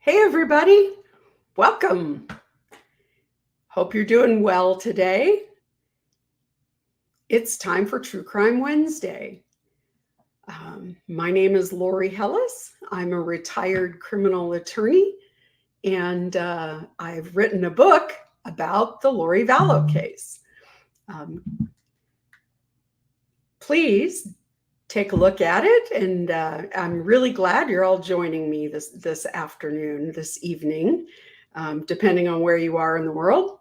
Hey, everybody. Welcome. Hope you're doing well today. It's time for True Crime Wednesday. My name is Lori Hellis. I'm a retired criminal attorney, and I've written a book about the Lori Vallow case. Please take a look at it, and I'm really glad you're all joining me this afternoon, this evening, depending on where you are in the world.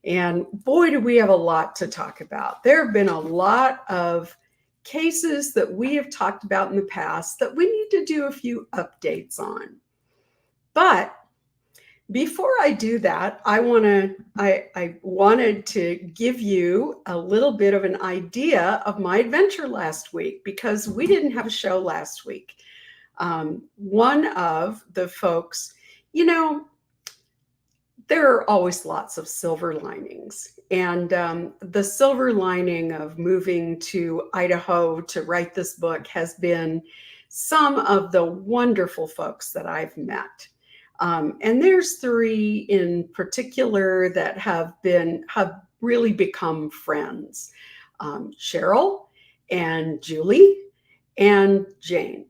And boy, do we have a lot to talk about. There have been a lot of cases that we have talked about in the past that we need to do a few updates on. But before I do that, I wanted to give you a little bit of an idea of my adventure last week, because we didn't have a show last week. One of the folks, there are always lots of silver linings. And the silver lining of moving to Idaho to write this book has been some of the wonderful folks that I've met. And there's three in particular that have really become friends. Cheryl and Julie and Jane.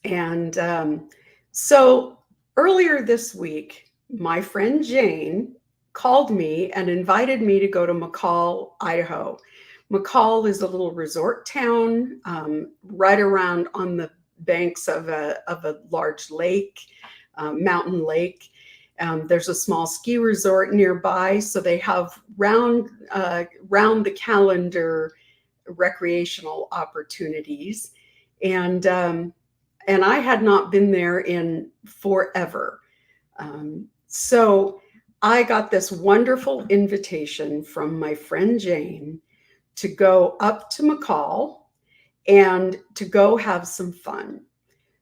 And so earlier this week, my friend Jane called me and invited me to go to McCall, Idaho. McCall is a little resort town right around on the banks of a large lake, mountain lake. There's a small ski resort nearby, so they have round the calendar recreational opportunities. And I had not been there in forever. So I got this wonderful invitation from my friend Jane to go up to McCall and to go have some fun.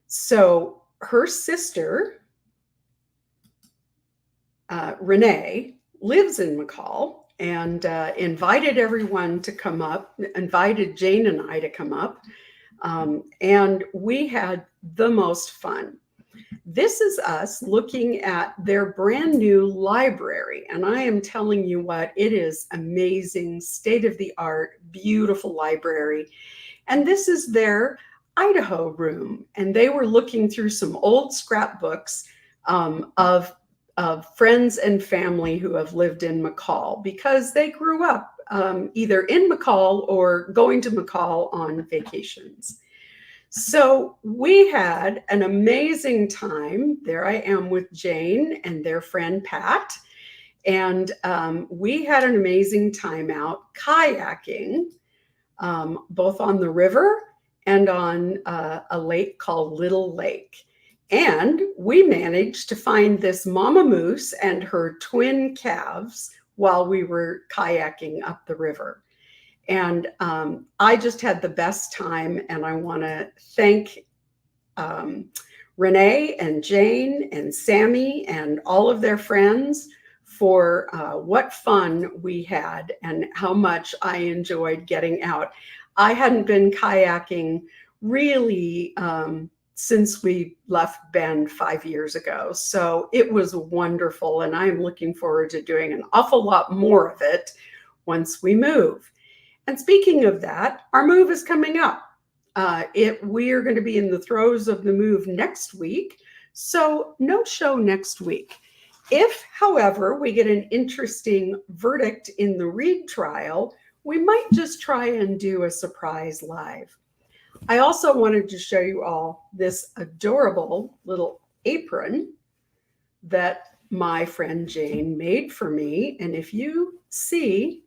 So her sister, Renee, lives in McCall and invited everyone to come up, invited Jane and I to come up. And we had the most fun. This is us looking at their brand new library. And I am telling you what, it is amazing, state-of-the-art, beautiful library. And this is their Idaho room. And they were looking through some old scrapbooks of friends and family who have lived in McCall, because they grew up either in McCall or going to McCall on vacations. So we had an amazing time. There I am with Jane and their friend Pat. And we had an amazing time out kayaking, both on the river and on a lake called Little Lake. And we managed to find this mama moose and her twin calves while we were kayaking up the river. And I just had the best time, and I want to thank Renee and Jane and Sammy and all of their friends for what fun we had and how much I enjoyed getting out. I hadn't been kayaking really since we left Bend 5 years ago. So it was wonderful, and I'm looking forward to doing an awful lot more of it once we move. And speaking of that, our move is coming up. We are going to be in the throes of the move next week, so no show next week. If, however, we get an interesting verdict in the Reed trial, we might just try and do a surprise live. I also wanted to show you all this adorable little apron that my friend Jane made for me. And if you see,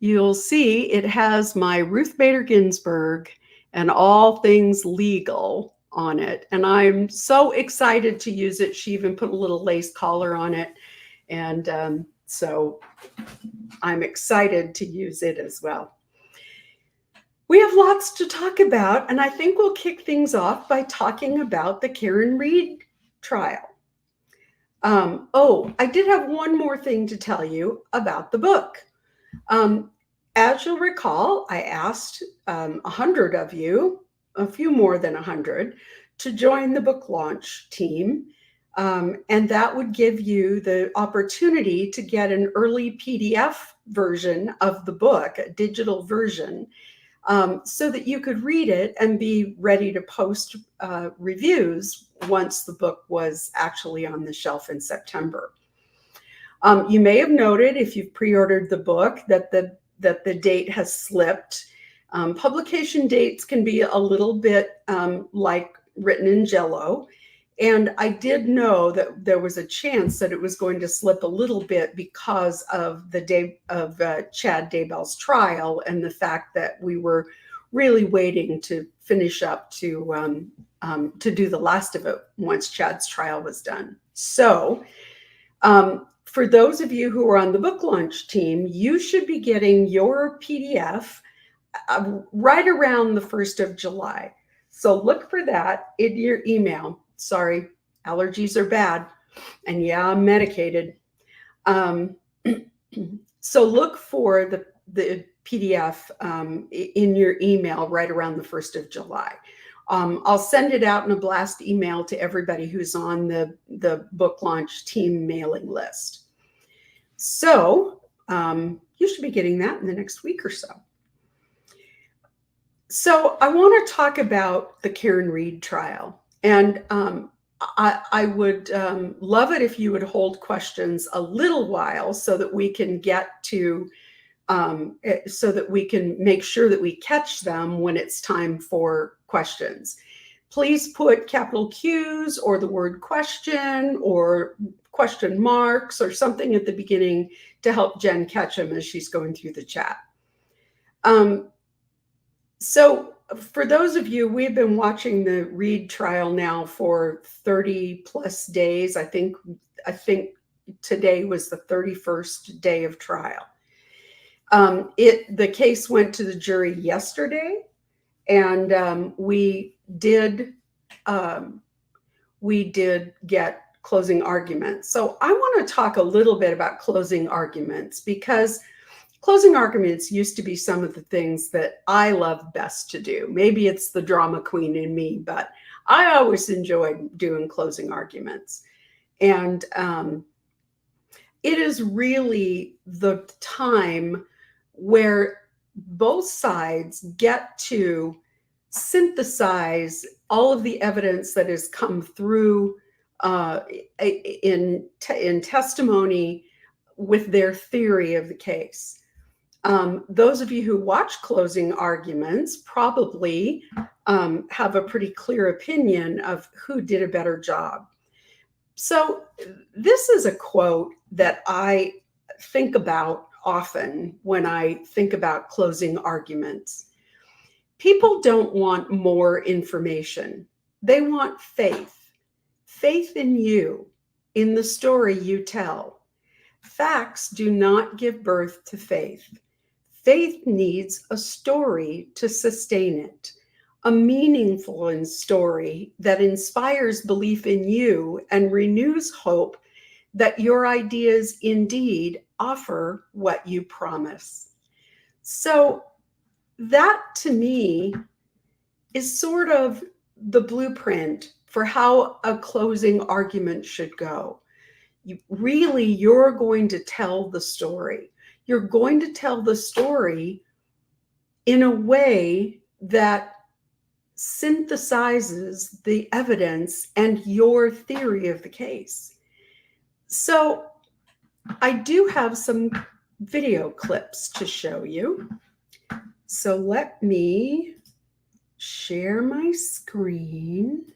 you'll see it has my Ruth Bader Ginsburg and all things legal on it. And I'm so excited to use it. She even put a little lace collar on it. And so I'm excited to use it as well. We have lots to talk about, and I think we'll kick things off by talking about the Karen Reed trial. I did have one more thing to tell you about the book. As you'll recall, I asked 100 of you, a few more than 100, to join the book launch team And that would give you the opportunity to get an early PDF version of the book, a digital version, so that you could read it and be ready to post reviews once the book was actually on the shelf in September. You may have noted, if you've pre-ordered the book, that the date has slipped. Publication dates can be a little bit like written in Jell-O. And I did know that there was a chance that it was going to slip a little bit because of the day of Chad Daybell's trial and the fact that we were really waiting to finish up to do the last of it once Chad's trial was done. So for those of you who are on the book launch team, you should be getting your PDF right around the 1st of July. So look for that in your email. Sorry, allergies are bad. And yeah, I'm medicated. So look for the PDF in your email right around the 1st of July. I'll send it out in a blast email to everybody who's on the book launch team mailing list. So you should be getting that in the next week or so. So I want to talk about the Karen Read trial. And I would love it if you would hold questions a little while so that we can get to, so that we can make sure that we catch them when it's time for questions. Please put capital Q's or the word question or question marks or something at the beginning to help Jen catch them as she's going through the chat. So for those of you, we've been watching the Read trial now for 30 plus days. I think today was the 31st day of trial. The case went to the jury yesterday, and we did get closing arguments. So I want to talk a little bit about closing arguments, because closing arguments used to be some of the things that I love best to do. Maybe it's the drama queen in me, but I always enjoyed doing closing arguments. And it is really the time where both sides get to synthesize all of the evidence that has come through in testimony with their theory of the case. Those of you who watch closing arguments probably have a pretty clear opinion of who did a better job. So this is a quote that I think about often when I think about closing arguments. People don't want more information. They want faith. Faith in you, in the story you tell. Facts do not give birth to faith. Faith needs a story to sustain it, a meaningful story that inspires belief in you and renews hope that your ideas indeed offer what you promise. So that, to me, is sort of the blueprint for how a closing argument should go. You're going to tell the story. You're going to tell the story in a way that synthesizes the evidence and your theory of the case. So I do have some video clips to show you. So let me share my screen.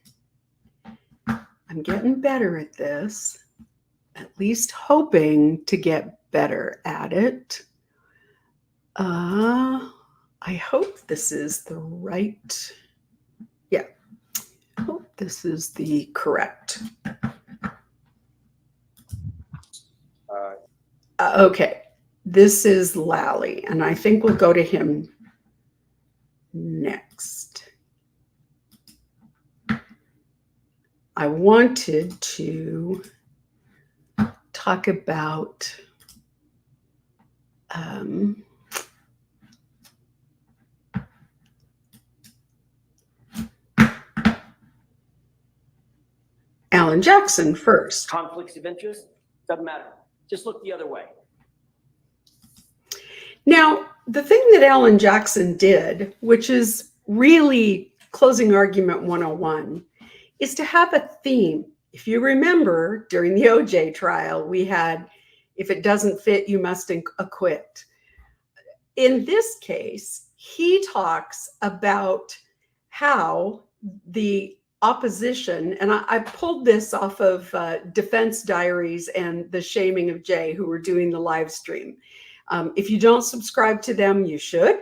I'm getting better at this, at least hoping to get better at it. I hope this is the right, yeah, I hope this is the correct. Okay, this is Lally, and I think we'll go to him next. I wanted to talk about Alan Jackson first. Conflicts of interest, doesn't matter. Just look the other way. Now, the thing that Alan Jackson did, which is really closing argument 101, is to have a theme. If you remember, during the OJ trial, we had, if it doesn't fit, you must acquit. In this case, he talks about how the opposition, and I pulled this off of Defense Diaries and The Shaming of Jay, who were doing the live stream. If you don't subscribe to them, you should.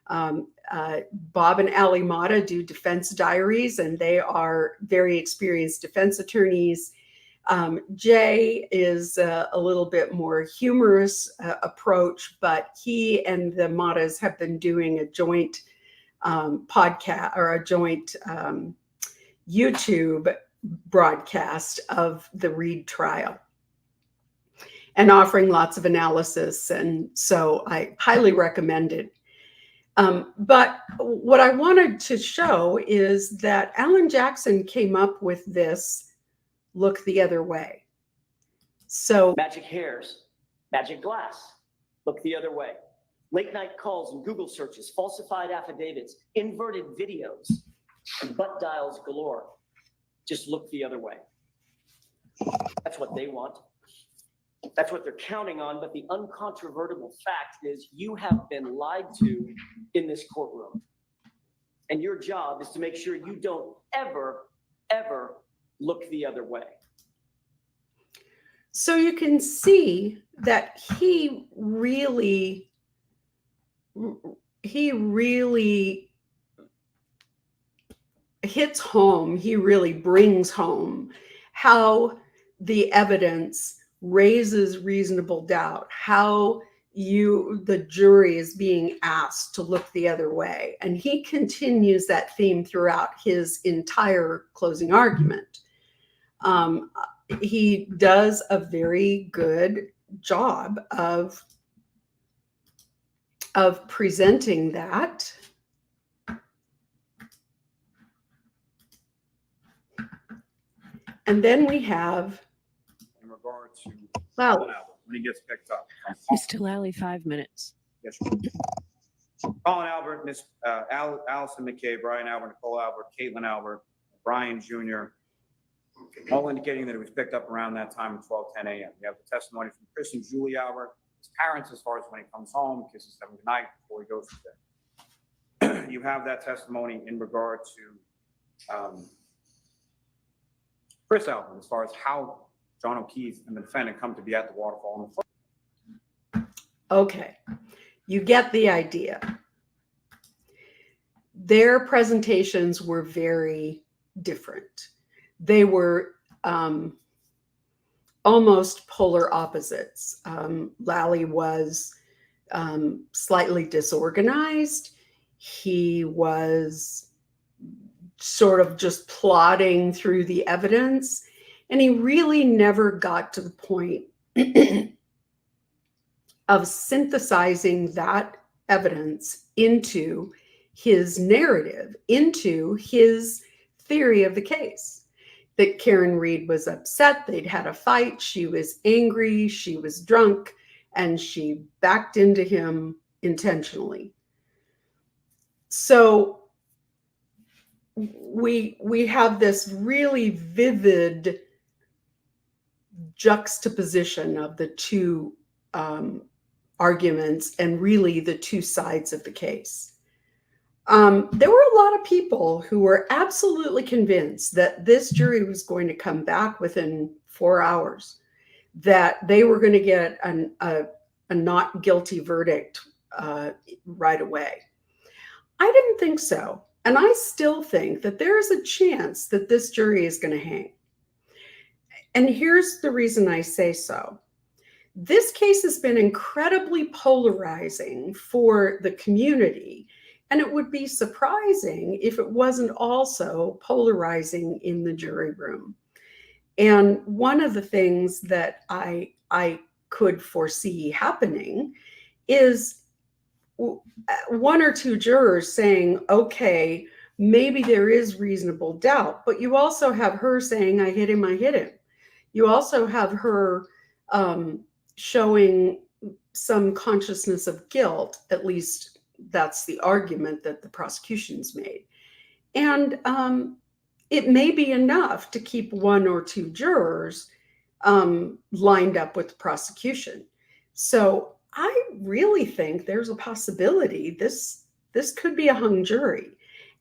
Bob and Ali Mata do Defense Diaries, and they are very experienced defense attorneys. Jay is a little bit more humorous approach, but he and the Matas have been doing a joint podcast or a joint YouTube broadcast of the Reed trial and offering lots of analysis. And so I highly recommend it. But what I wanted to show is that Alan Jackson came up with this look the other way. So magic hairs, magic glass, look the other way. Late night calls and Google searches, falsified affidavits, inverted videos, and butt dials galore. Just look the other way. That's what they want. That's what they're counting on, but the uncontrovertible fact is you have been lied to in this courtroom. And your job is to make sure you don't ever, ever look the other way. So you can see that he really hits home, he really brings home how the evidence raises reasonable doubt, how the jury is being asked to look the other way. And he continues that theme throughout his entire closing argument. He does a very good job of presenting that. And then we have in regard to Lally. when he gets picked up. Mr. Lally, 5 minutes. Yes, Colin Albert, Miss Allison McKay, Brian Albert, Nicole Albert, Caitlin Albert, Brian Jr., all indicating that it was picked up around that time at 12:10 a.m. You have the testimony from Chris and Julie Albert, his parents, as far as when he comes home, kisses them goodnight before he goes to bed. You have that testimony in regard to Chris Albert, as far as how John O'Keefe and the defendant come to be at the waterfall in the first. Okay, you get the idea. Their presentations were very different. They were almost polar opposites. Lally was slightly disorganized. He was sort of just plodding through the evidence, and he really never got to the point of synthesizing that evidence into his narrative, into his theory of the case. That Karen Reed was upset, they'd had a fight, she was angry, she was drunk, and she backed into him intentionally. So we have this really vivid juxtaposition of the two arguments and really the two sides of the case. There were a lot of people who were absolutely convinced that this jury was going to come back within 4 hours, that they were going to get a not guilty verdict right away. I didn't think so. And I still think that there is a chance that this jury is going to hang. And here's the reason I say so. This case has been incredibly polarizing for the community, and it would be surprising if it wasn't also polarizing in the jury room. And one of the things that I could foresee happening is one or two jurors saying, okay, maybe there is reasonable doubt. But you also have her saying, I hit him, I hit him. You also have her showing some consciousness of guilt. At least that's the argument that the prosecution's made. And it may be enough to keep one or two jurors lined up with the prosecution. So I really think there's a possibility this could be a hung jury.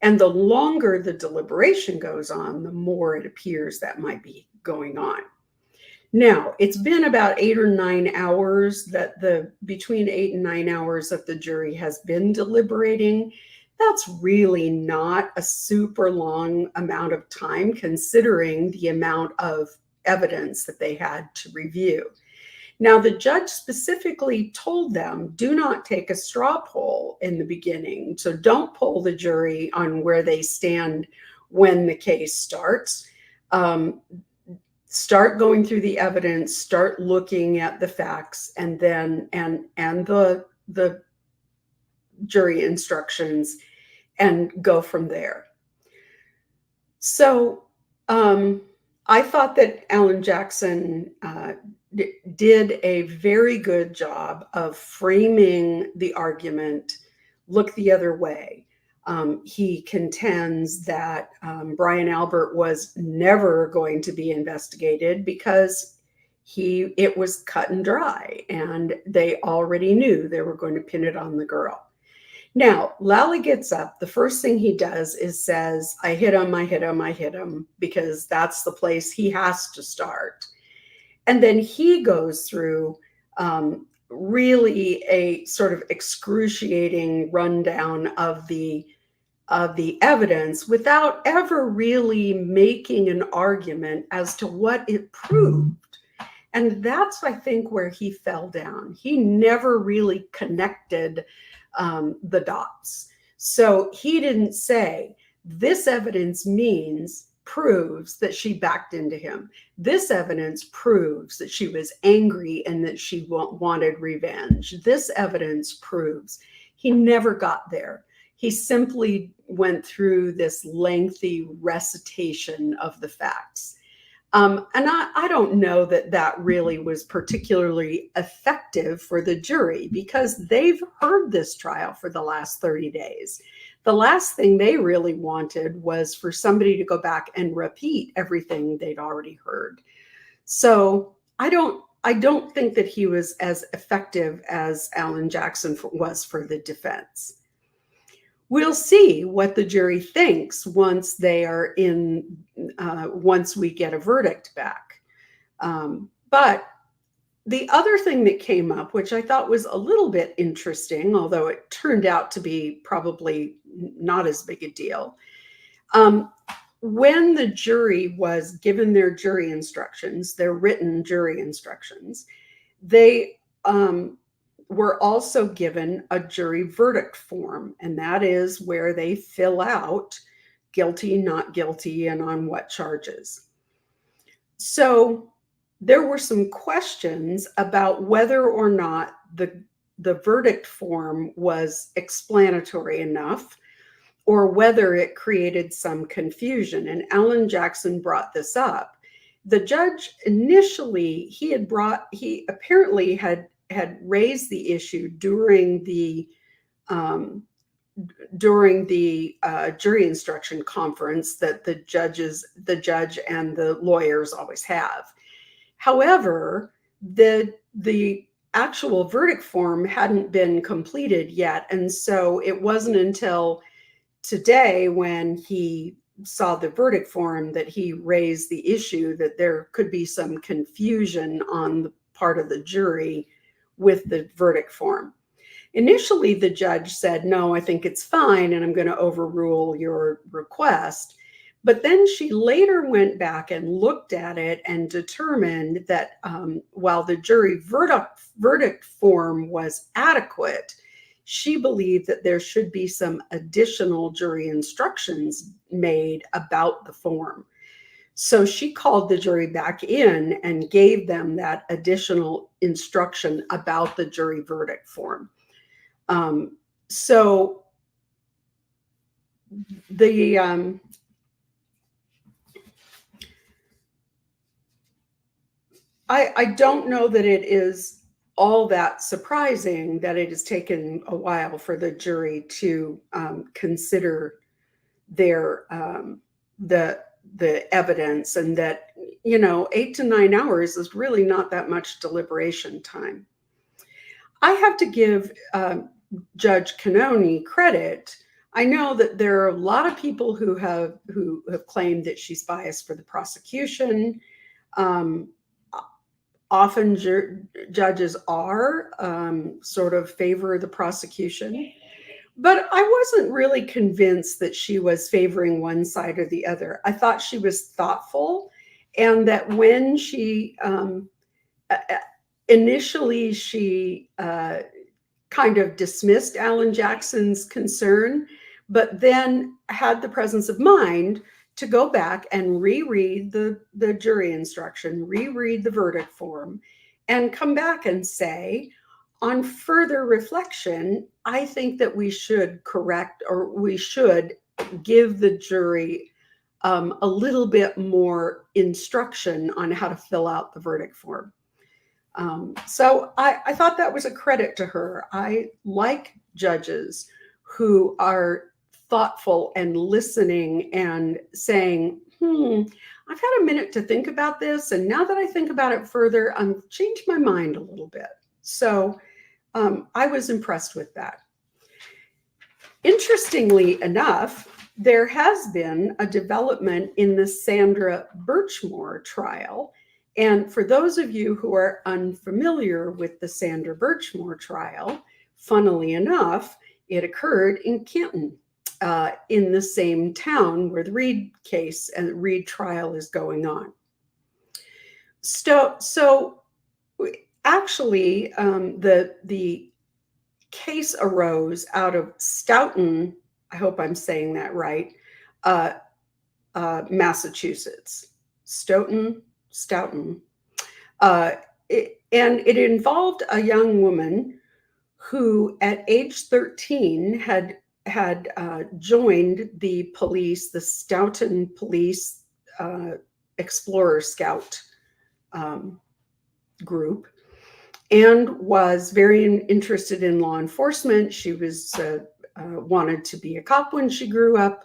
And the longer the deliberation goes on, the more it appears that might be going on. Now, it's been about 8 or 9 hours between 8 and 9 hours that the jury has been deliberating. That's really not a super long amount of time considering the amount of evidence that they had to review. Now, the judge specifically told them, do not take a straw poll in the beginning. So don't poll the jury on where they stand when the case starts. Start going through the evidence, start looking at the facts, and then and the jury instructions, and go from there. So I thought that Alan Jackson did a very good job of framing the argument, look the other way. He contends that Brian Albert was never going to be investigated because it was cut and dry, and they already knew they were going to pin it on the girl. Now, Lally gets up. The first thing he does is says, I hit him, I hit him, I hit him, because that's the place he has to start. And then he goes through really a sort of excruciating rundown of the evidence without ever really making an argument as to what it proved. And that's, I think, where he fell down. He never really connected the dots. So he didn't say, this evidence proves that she backed into him. This evidence proves that she was angry and that she wanted revenge. This evidence proves. He never got there. He simply went through this lengthy recitation of the facts. And I don't know that really was particularly effective for the jury, because they've heard this trial for the last 30 days. The last thing they really wanted was for somebody to go back and repeat everything they'd already heard. So I don't think that he was as effective as Alan Jackson was for the defense. We'll see what the jury thinks once they are once we get a verdict back. But the other thing that came up, which I thought was a little bit interesting, although it turned out to be probably not as big a deal, when the jury was given their jury instructions, their written jury instructions, they were also given a jury verdict form, and that is where they fill out guilty, not guilty, and on what charges. So there were some questions about whether or not the verdict form was explanatory enough, or whether it created some confusion. And Alan Jackson brought this up. The judge initially, he apparently had raised the issue during the jury instruction conference that the judge and the lawyers always have. However, the actual verdict form hadn't been completed yet, and so it wasn't until today, when he saw the verdict form, that he raised the issue that there could be some confusion on the part of the jury with the verdict form. Initially, the judge said, no, I think it's fine, and I'm going to overrule your request. But then she later went back and looked at it and determined that while the jury verdict form was adequate, she believed that there should be some additional jury instructions made about the form. So she called the jury back in and gave them that additional instruction about the jury verdict form. So I don't know that it is all that surprising that it has taken a while for the jury to consider their the evidence, and that 8 to 9 hours is really not that much deliberation time. I have to give Judge Cannoni credit. I know that there are a lot of people who have claimed that she's biased for the prosecution. Often judges are sort of favor the prosecution, but I wasn't really convinced that she was favoring one side or the other. I thought she was thoughtful, and that when she initially she kind of dismissed Alan Jackson's concern, but then had the presence of mind to go back and reread the jury instruction, reread the verdict form, and come back and say, on further reflection, I think that we should correct, or we should give the jury a little bit more instruction on how to fill out the verdict form. So I thought that was a credit to her. I like judges who are thoughtful and listening and saying, I've had a minute to think about this, and now that I think about it further, I've changed my mind a little bit. So I was impressed with that. Interestingly enough, there has been a development in the Sandra Birchmore trial. And for those of you who are unfamiliar with the Sandra Birchmore trial, funnily enough, it occurred in Canton, in the same town where the Reed case and Reed trial is going on. So actually, the case arose out of Stoughton, I hope I'm saying that right, Massachusetts. Stoughton. And it involved a young woman who at age 13 had joined the police, the Stoughton Police Explorer Scout group, and was very interested in law enforcement. She was wanted to be a cop when she grew up,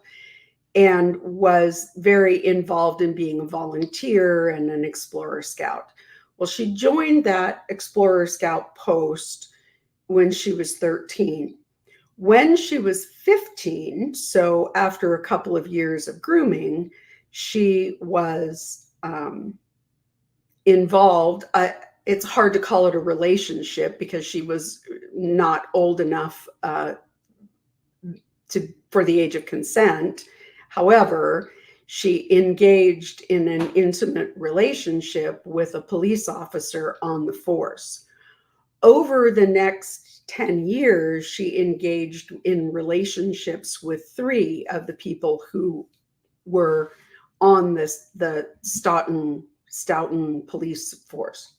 and was very involved in being a volunteer and an Explorer Scout. Well, she joined that Explorer Scout post when she was 13. When she was 15, so after a couple of years of grooming, she was involved. It's hard to call it a relationship because she was not old enough for the age of consent. However, she engaged in an intimate relationship with a police officer on the force. Over the next 10 years, she engaged in relationships with 3 of the people who were on the Stoughton police force.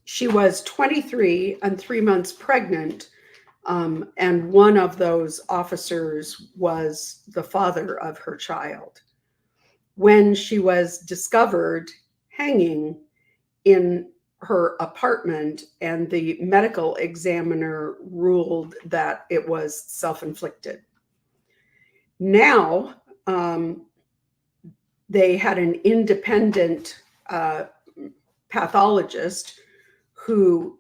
She was 23 and 3 months pregnant, and one of those officers was the father of her child. When she was discovered hanging in her apartment, and the medical examiner ruled that it was self-inflicted. Now, they had an independent pathologist who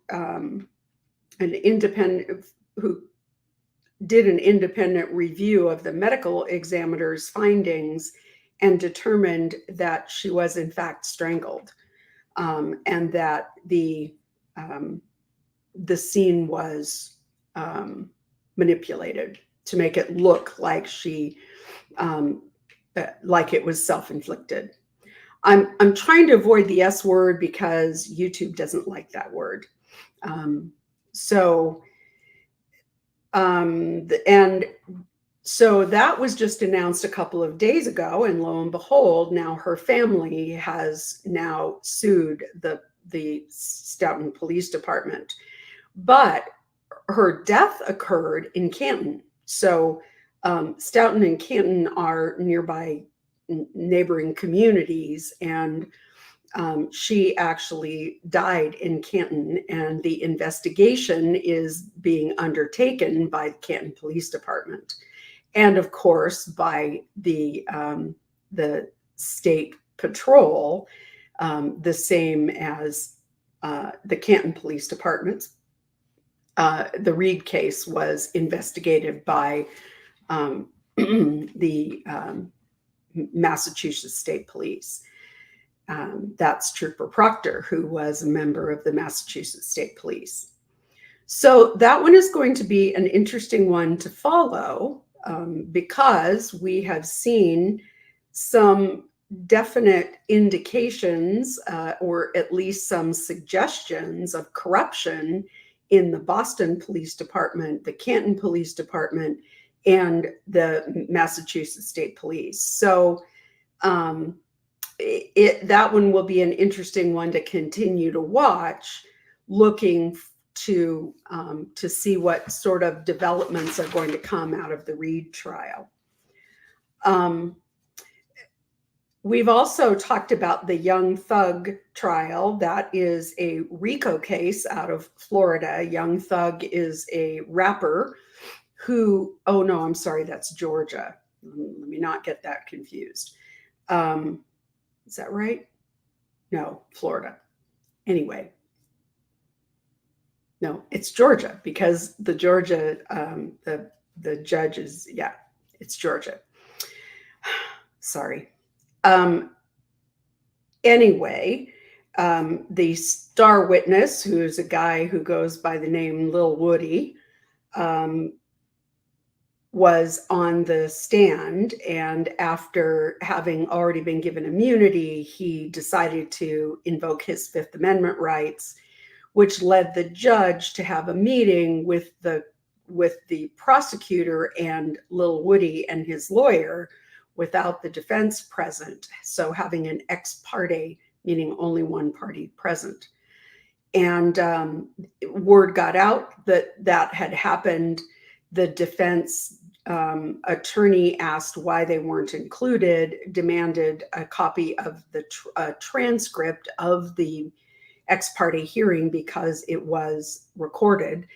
did an independent review of the medical examiner's findings and determined that she was in fact strangled, and that the scene was manipulated to make it look like like it was self-inflicted. I'm trying to avoid the S word because YouTube doesn't like that word. So that was just announced a couple of days ago, and lo and behold, now her family has now sued the Stoughton Police Department. But her death occurred in Canton. So Stoughton and Canton are nearby neighboring communities, and she actually died in Canton, and the investigation is being undertaken by the Canton Police Department, and of course by the state patrol, the same as the Canton Police Department. The Reed case was investigated by the Massachusetts State Police. That's Trooper Proctor, who was a member of the Massachusetts State Police. So that one is going to be an interesting one to follow, because we have seen some definite indications, or at least some suggestions of corruption in the Boston Police Department, the Canton Police Department, and the Massachusetts State Police. So that one will be an interesting one to continue to watch, looking to see what sort of developments are going to come out of the Reed trial. We've also talked about the Young Thug trial. That is a RICO case out of Florida. Young Thug is a rapper who, oh no, I'm sorry, that's Georgia. Let me not get that confused. Is that right? No, Florida. Anyway, no, it's Georgia, because the Georgia, the judge is, yeah, it's Georgia. Sorry. Anyway, the star witness, who is a guy who goes by the name Lil Woody, was on the stand, and after having already been given immunity, he decided to invoke his Fifth Amendment rights, which led the judge to have a meeting with the prosecutor and Lil Woody and his lawyer without the defense present. So having an ex parte, meaning only one party present. And word got out that that had happened. The defense attorney asked why they weren't included, demanded a copy of the transcript of the ex parte hearing because it was recorded.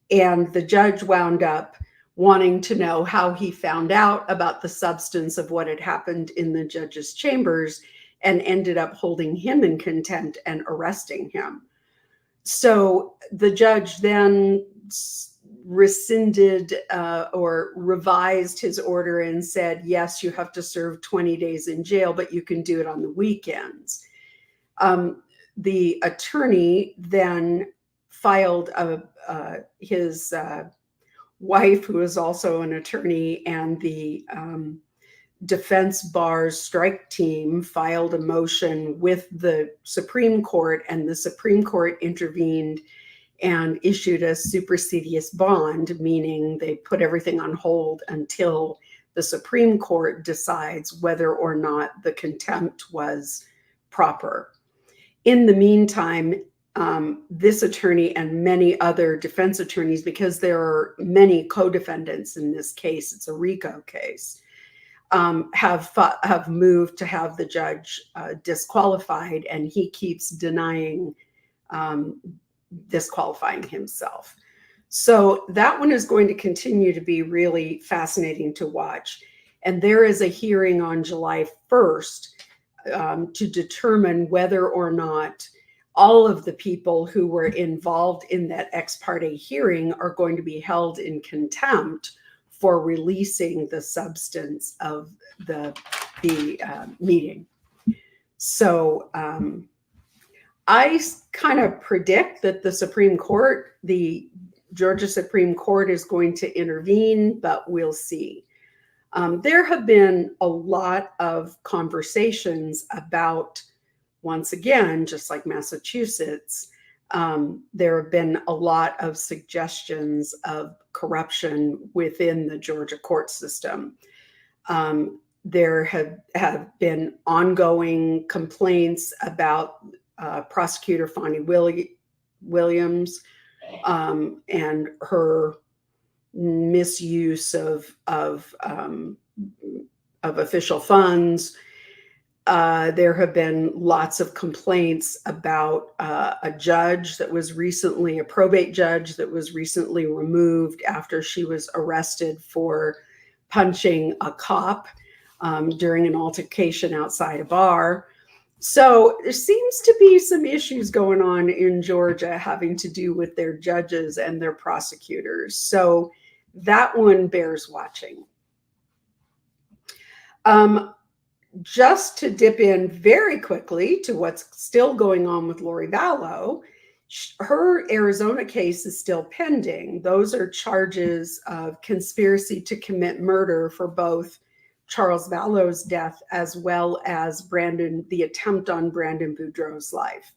And the judge wound up wanting to know how he found out about the substance of what had happened in the judge's chambers, and ended up holding him in contempt and arresting him. So the judge then rescinded or revised his order and said, yes, you have to serve 20 days in jail, but you can do it on the weekends. The attorney then filed his wife, who is also an attorney, and the defense bar's strike team filed a motion with the Supreme Court, and the Supreme Court intervened and issued a supersedeas bond, meaning they put everything on hold until the Supreme Court decides whether or not the contempt was proper. In the meantime, this attorney and many other defense attorneys, because there are many co-defendants in this case, it's a RICO case, have moved to have the judge disqualified, and he keeps denying disqualifying himself. So that one is going to continue to be really fascinating to watch. And there is a hearing on July 1st to determine whether or not all of the people who were involved in that ex parte hearing are going to be held in contempt for releasing the substance of the meeting. So I kind of predict that the Supreme Court, the Georgia Supreme Court, is going to intervene, but we'll see. There have been a lot of conversations about, once again, just like Massachusetts, there have been a lot of suggestions of corruption within the Georgia court system. There have been ongoing complaints about Prosecutor Fonnie Williams, and her misuse of official funds. There have been lots of complaints about a judge that was recently, a probate judge that was recently removed after she was arrested for punching a cop during an altercation outside a bar. So there seems to be some issues going on in Georgia having to do with their judges and their prosecutors. So that one bears watching. Just to dip in very quickly to what's still going on with Lori Vallow, her Arizona case is still pending. Those are charges of conspiracy to commit murder for both Charles Vallow's death as well as the attempt on Brandon Boudreaux's life.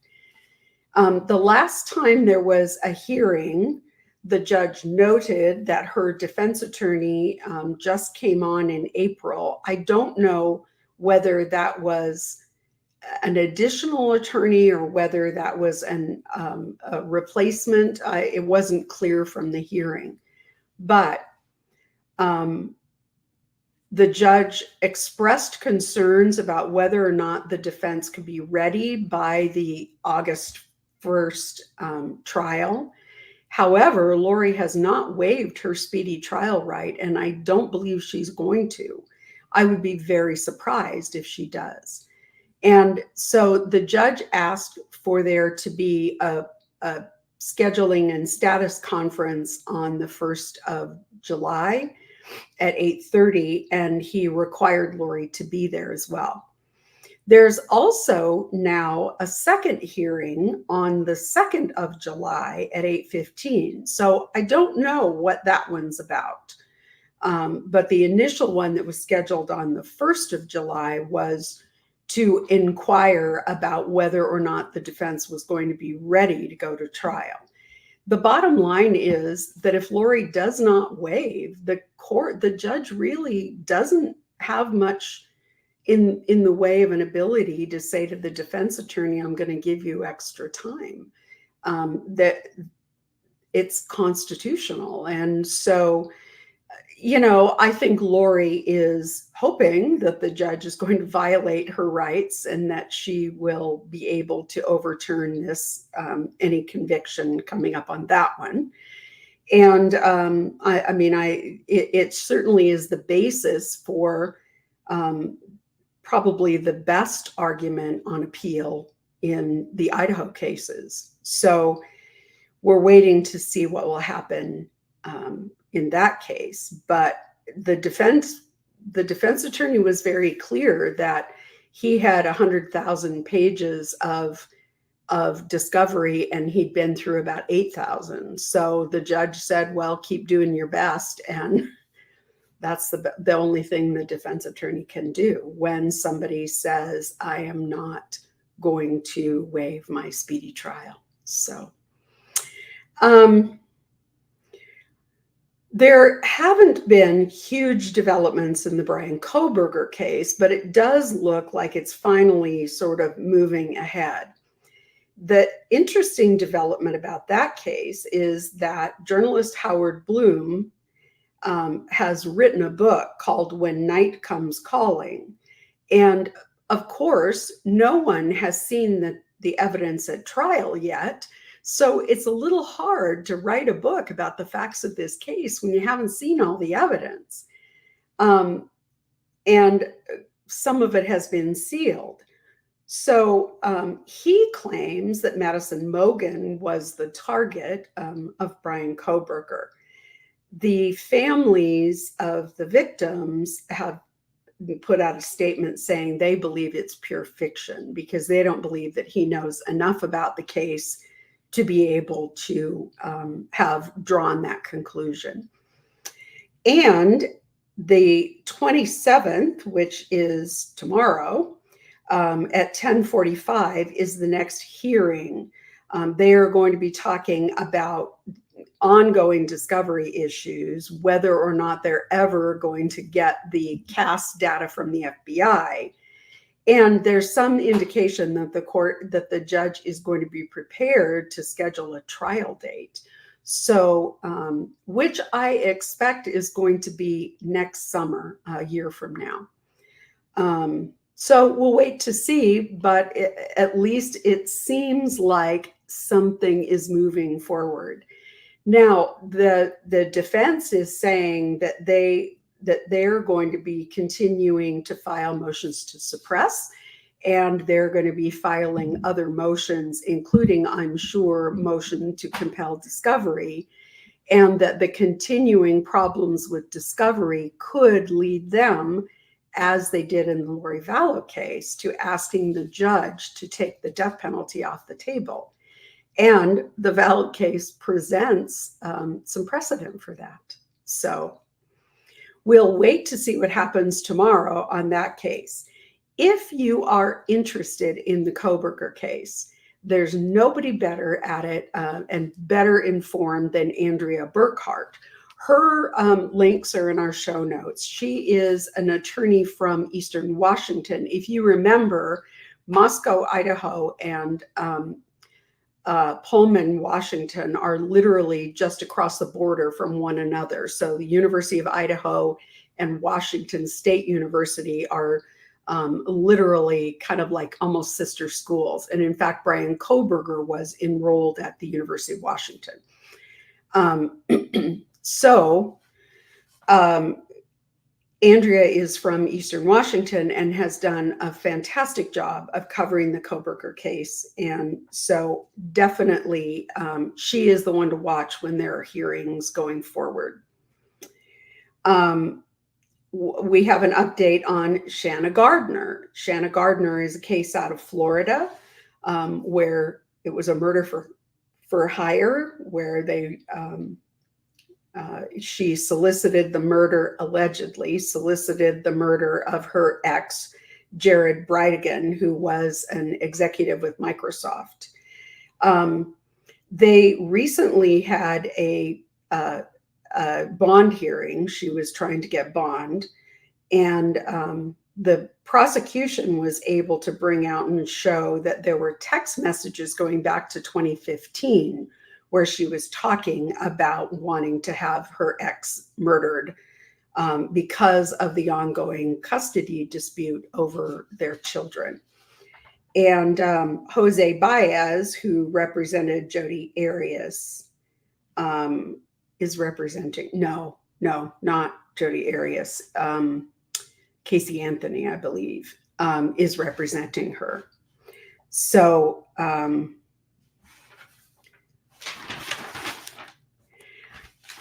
The last time there was a hearing, the judge noted that her defense attorney just came on in April. I don't know whether that was an additional attorney or whether that was a replacement. It wasn't clear from the hearing. But the judge expressed concerns about whether or not the defense could be ready by the August 1st trial. However, Lori has not waived her speedy trial right, and I don't believe she's going to. I would be very surprised if she does. And so the judge asked for there to be a scheduling and status conference on the 1st of July at 8:30, and he required Lori to be there as well. There's also now a second hearing on the 2nd of July at 8:15. So I don't know what that one's about. But the initial one that was scheduled on the 1st of July was to inquire about whether or not the defense was going to be ready to go to trial. The bottom line is that if Lori does not waive, the judge really doesn't have much in the way of an ability to say to the defense attorney, I'm going to give you extra time. That it's constitutional. And so, I think Lori is hoping that the judge is going to violate her rights and that she will be able to overturn this, any conviction coming up on that one. And it certainly is the basis for probably the best argument on appeal in the Idaho cases. So we're waiting to see what will happen in that case. But the defense attorney was very clear that he had 100,000 pages of discovery and he'd been through about 8,000. So the judge said, well, keep doing your best. And that's the only thing the defense attorney can do when somebody says, I am not going to waive my speedy trial. So, there haven't been huge developments in the Bryan Kohberger case, but it does look like it's finally sort of moving ahead. The interesting development about that case is that journalist Howard Bloom has written a book called When Night Comes Calling. And of course, no one has seen the evidence at trial yet. So it's a little hard to write a book about the facts of this case when you haven't seen all the evidence. And some of it has been sealed. So he claims that Madison Mogen was the target of Bryan Kohberger. The families of the victims have put out a statement saying they believe it's pure fiction because they don't believe that he knows enough about the case to be able to have drawn that conclusion. And the 27th, which is tomorrow, at 10:45 is the next hearing. They are going to be talking about ongoing discovery issues, whether or not they're ever going to get the CAS data from the FBI. And there's some indication that the judge is going to be prepared to schedule a trial date. So, which I expect is going to be next summer, a year from now. So we'll wait to see, but at least it seems like something is moving forward. Now, the defense is saying that they're going to be continuing to file motions to suppress, and they're going to be filing other motions, including, I'm sure, motion to compel discovery, and that the continuing problems with discovery could lead them, as they did in the Lori Vallow case, to asking the judge to take the death penalty off the table. And the Vallow case presents some precedent for that. So we'll wait to see what happens tomorrow on that case. If you are interested in the Kohberger case, there's nobody better at it and better informed than Andrea Burkhart. Her links are in our show notes. She is an attorney from Eastern Washington. If you remember, Moscow, Idaho, and Pullman, Washington are literally just across the border from one another. So the University of Idaho and Washington State University are literally kind of like almost sister schools. And in fact, Bryan Kohberger was enrolled at the University of Washington. Andrea is from Eastern Washington and has done a fantastic job of covering the Kohberger case. And so definitely she is the one to watch when there are hearings going forward. We have an update on Shanna Gardner. Shanna Gardner is a case out of Florida where it was a murder for hire, where she allegedly solicited the murder of her ex, Jared Bridegan, who was an executive with Microsoft. They recently had a bond hearing. She was trying to get bond, and the prosecution was able to bring out and show that there were text messages going back to 2015 where she was talking about wanting to have her ex murdered because of the ongoing custody dispute over their children. And Jose Baez, who represented Jodi Arias, is representing, no, not Jodi Arias, Casey Anthony, I believe, is representing her. So,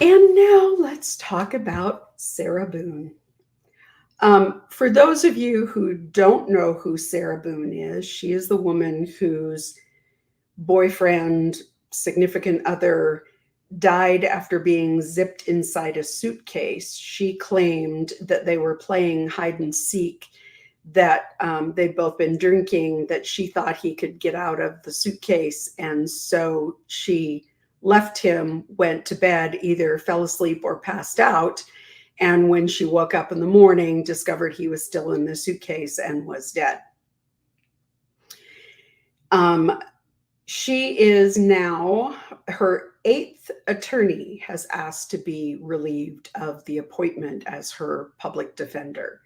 and now let's talk about Sarah Boon. For those of you who don't know who Sarah Boon is, she is the woman whose boyfriend, significant other, died after being zipped inside a suitcase. She claimed that they were playing hide and seek, that they'd both been drinking, that she thought he could get out of the suitcase. And so she left him, went to bed, either fell asleep or passed out. And when she woke up in the morning, discovered he was still in the suitcase and was dead. She is now, her 8th attorney has asked to be relieved of the appointment as her public defender.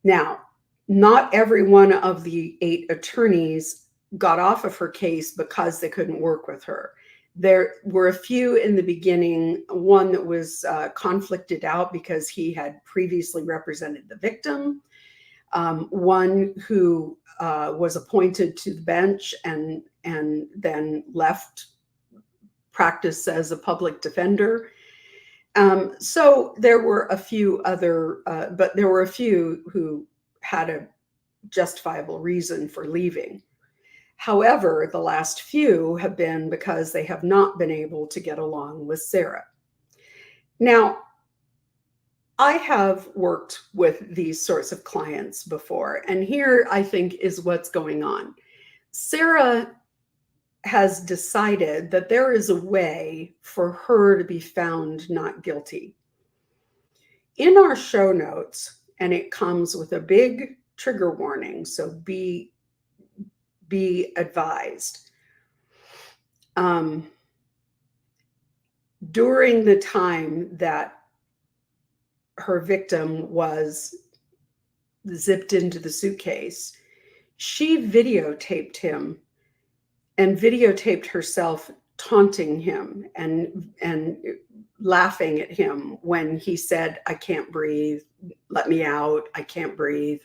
Now, not every one of the 8 attorneys got off of her case because they couldn't work with her. There were a few in the beginning, one that was conflicted out because he had previously represented the victim, one who was appointed to the bench and then left practice as a public defender. So there were a few other, but there were a few who had a justifiable reason for leaving. However, the last few have been because they have not been able to get along with Sarah. Now, I have worked with these sorts of clients before, and here I think is what's going on. Sarah has decided that there is a way for her to be found not guilty. In our show notes, and it comes with a big trigger warning, so be advised. During the time that her victim was zipped into the suitcase, she videotaped him and videotaped herself taunting him and laughing at him when he said, "I can't breathe, let me out, I can't breathe."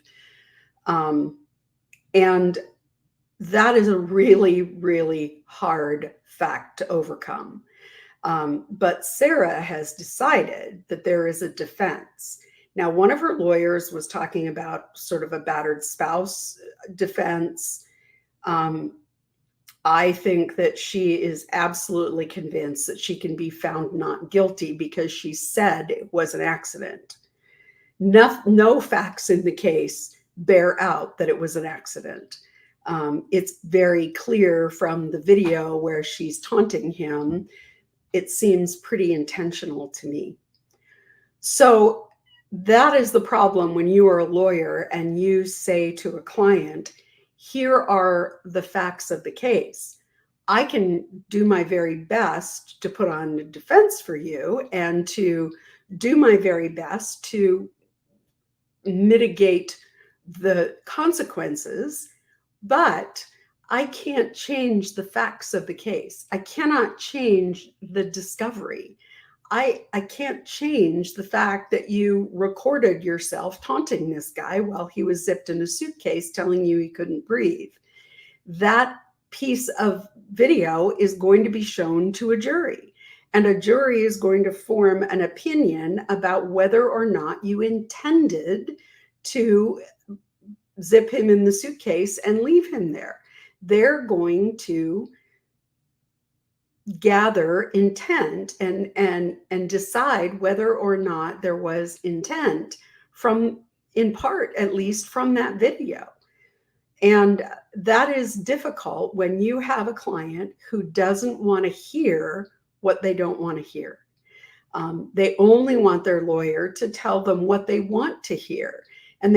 And that is a really, really hard fact to overcome. But Sarah has decided that there is a defense. Now, one of her lawyers was talking about sort of a battered spouse defense. I think that she is absolutely convinced that she can be found not guilty because she said it was an accident. No facts in the case bear out that it was an accident. It's very clear from the video where she's taunting him. It seems pretty intentional to me. So that is the problem when you are a lawyer and you say to a client, here are the facts of the case. I can do my very best to put on a defense for you and to do my very best to mitigate the consequences, but I can't change the facts of the case. I cannot change the discovery. I can't change the fact that you recorded yourself taunting this guy while he was zipped in a suitcase telling you he couldn't breathe. That piece of video is going to be shown to a jury, and a jury is going to form an opinion about whether or not you intended to zip him in the suitcase and leave him there. They're going to gather intent and decide whether or not there was intent from, in part, at least from that video. And that is difficult when you have a client who doesn't want to hear what they don't want to hear. They only want their lawyer to tell them what they want to hear. And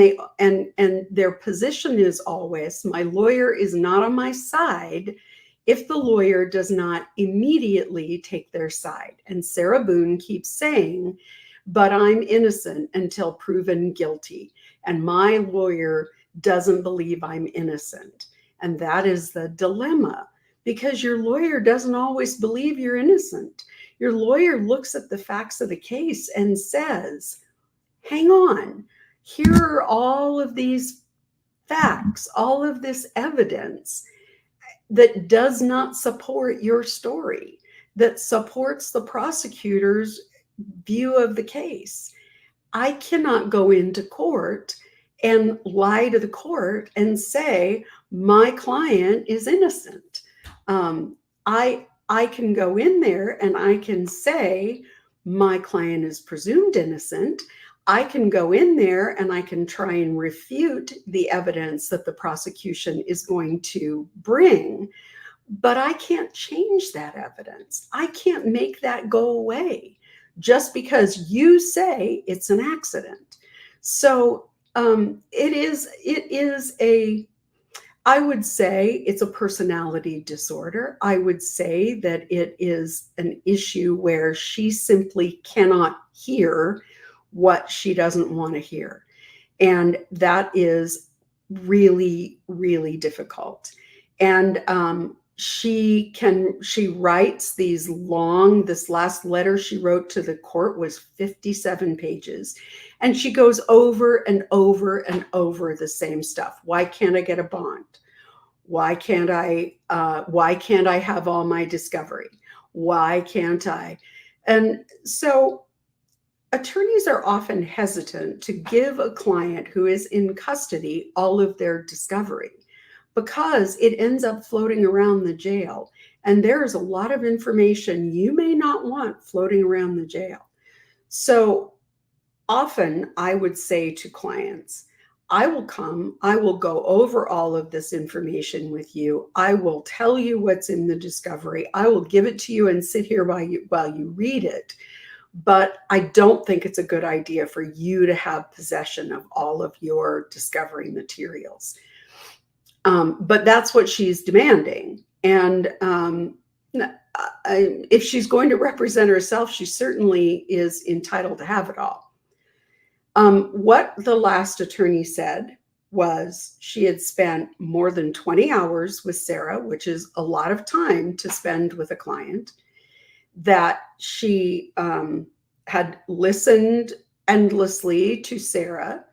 their position is always, my lawyer is not on my side if the lawyer does not immediately take their side. And Sarah Boon keeps saying, but I'm innocent until proven guilty. And my lawyer doesn't believe I'm innocent. And that is the dilemma, because your lawyer doesn't always believe you're innocent. Your lawyer looks at the facts of the case and says, hang on, here are all of these facts, all of this evidence that does not support your story, that supports the prosecutor's view of the case. I cannot go into court and lie to the court and say my client is innocent. I can go in there and I can say my client is presumed innocent. I can go in there and I can try and refute the evidence that the prosecution is going to bring, but I can't change that evidence. I can't make that go away just because you say it's an accident. So I would say it's a personality disorder. I would say that it is an issue where she simply cannot hear what she doesn't want to hear. And that is really, really difficult. And she writes these long, this last letter she wrote to the court was 57 pages. And she goes over and over and over the same stuff. Why can't I get a bond? Why can't I have all my discovery? Why can't I? And so attorneys are often hesitant to give a client who is in custody all of their discovery because it ends up floating around the jail. And there is a lot of information you may not want floating around the jail. So often I would say to clients, I will go over all of this information with you. I will tell you what's in the discovery. I will give it to you and sit here while you read it. but I don't think it's a good idea for you to have possession of all of your discovery materials. But that's what she's demanding. And if she's going to represent herself, she certainly is entitled to have it all. What the last attorney said was she had spent more than 20 hours with Sarah, which is a lot of time to spend with a client, that she had listened endlessly to Sarah,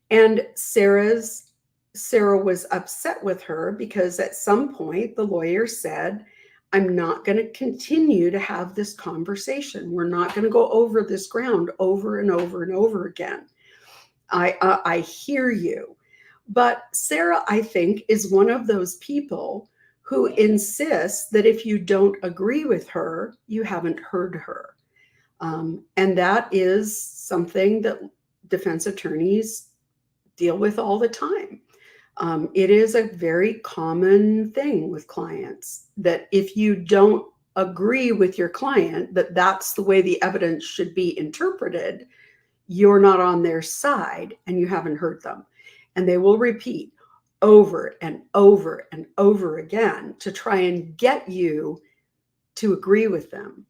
and Sarah was upset with her because at some point the lawyer said, I'm not going to continue to have this conversation. We're not going to go over this ground over and over and over again. I hear you. But Sarah, I think, is one of those people who insists that if you don't agree with her, you haven't heard her. And that is something that defense attorneys deal with all the time. It is a very common thing with clients that if you don't agree with your client that that's the way the evidence should be interpreted, you're not on their side and you haven't heard them. And they will repeat over and over and over again to try and get you to agree with them.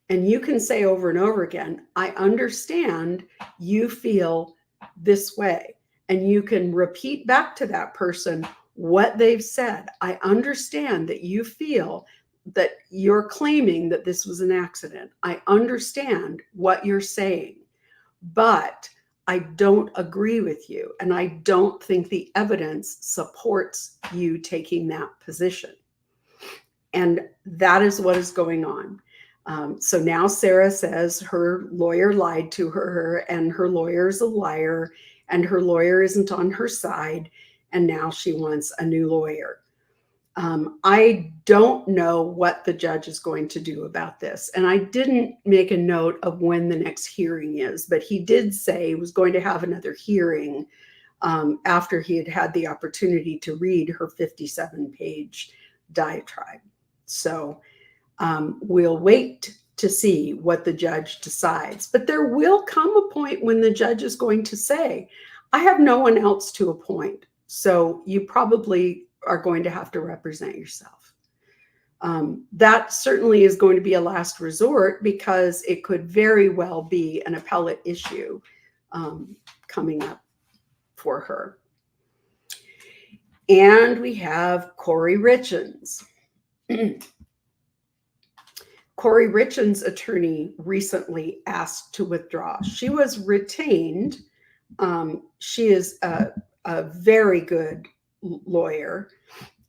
And you can say over and over again, I understand you feel this way. And you can repeat back to that person what they've said. I understand that you feel that you're claiming that this was an accident. I understand what you're saying, but I don't agree with you. And I don't think the evidence supports you taking that position. And that is what is going on. So now Sarah says her lawyer lied to her and her lawyer is a liar and her lawyer isn't on her side. And now she wants a new lawyer. I don't know what the judge is going to do about this. And I didn't make a note of when the next hearing is, but he did say he was going to have another hearing after he had had the opportunity to read her 57-page diatribe. So we'll wait to see what the judge decides. But there will come a point when the judge is going to say, I have no one else to appoint. So you probably are going to have to represent yourself. That certainly is going to be a last resort because it could very well be an appellate issue coming up for her. And we have Kouri Richins. Kouri Richins' attorney recently asked to withdraw. She was retained. She is a very good lawyer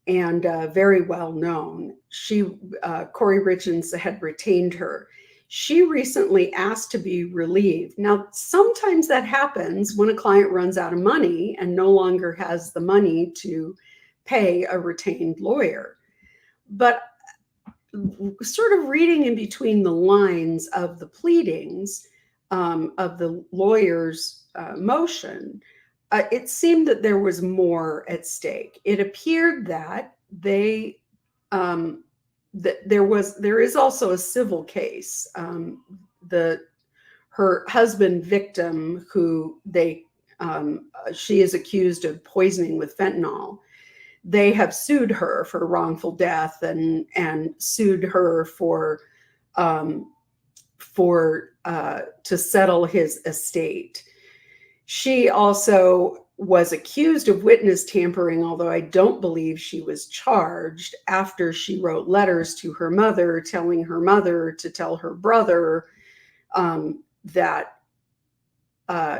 and very well known. Kouri Richins had retained her. She recently asked to be relieved. Now, sometimes that happens when a client runs out of money and no longer has the money to pay a retained lawyer. But sort of reading in between the lines of the pleadings of the lawyer's motion, it seemed that there was more at stake. It appeared that there is also a civil case. Her husband victim, who she is accused of poisoning with fentanyl, they have sued her for wrongful death and sued her to settle his estate. She also was accused of witness tampering, although I don't believe she was charged, after she wrote letters to her mother, telling her mother to tell her brother that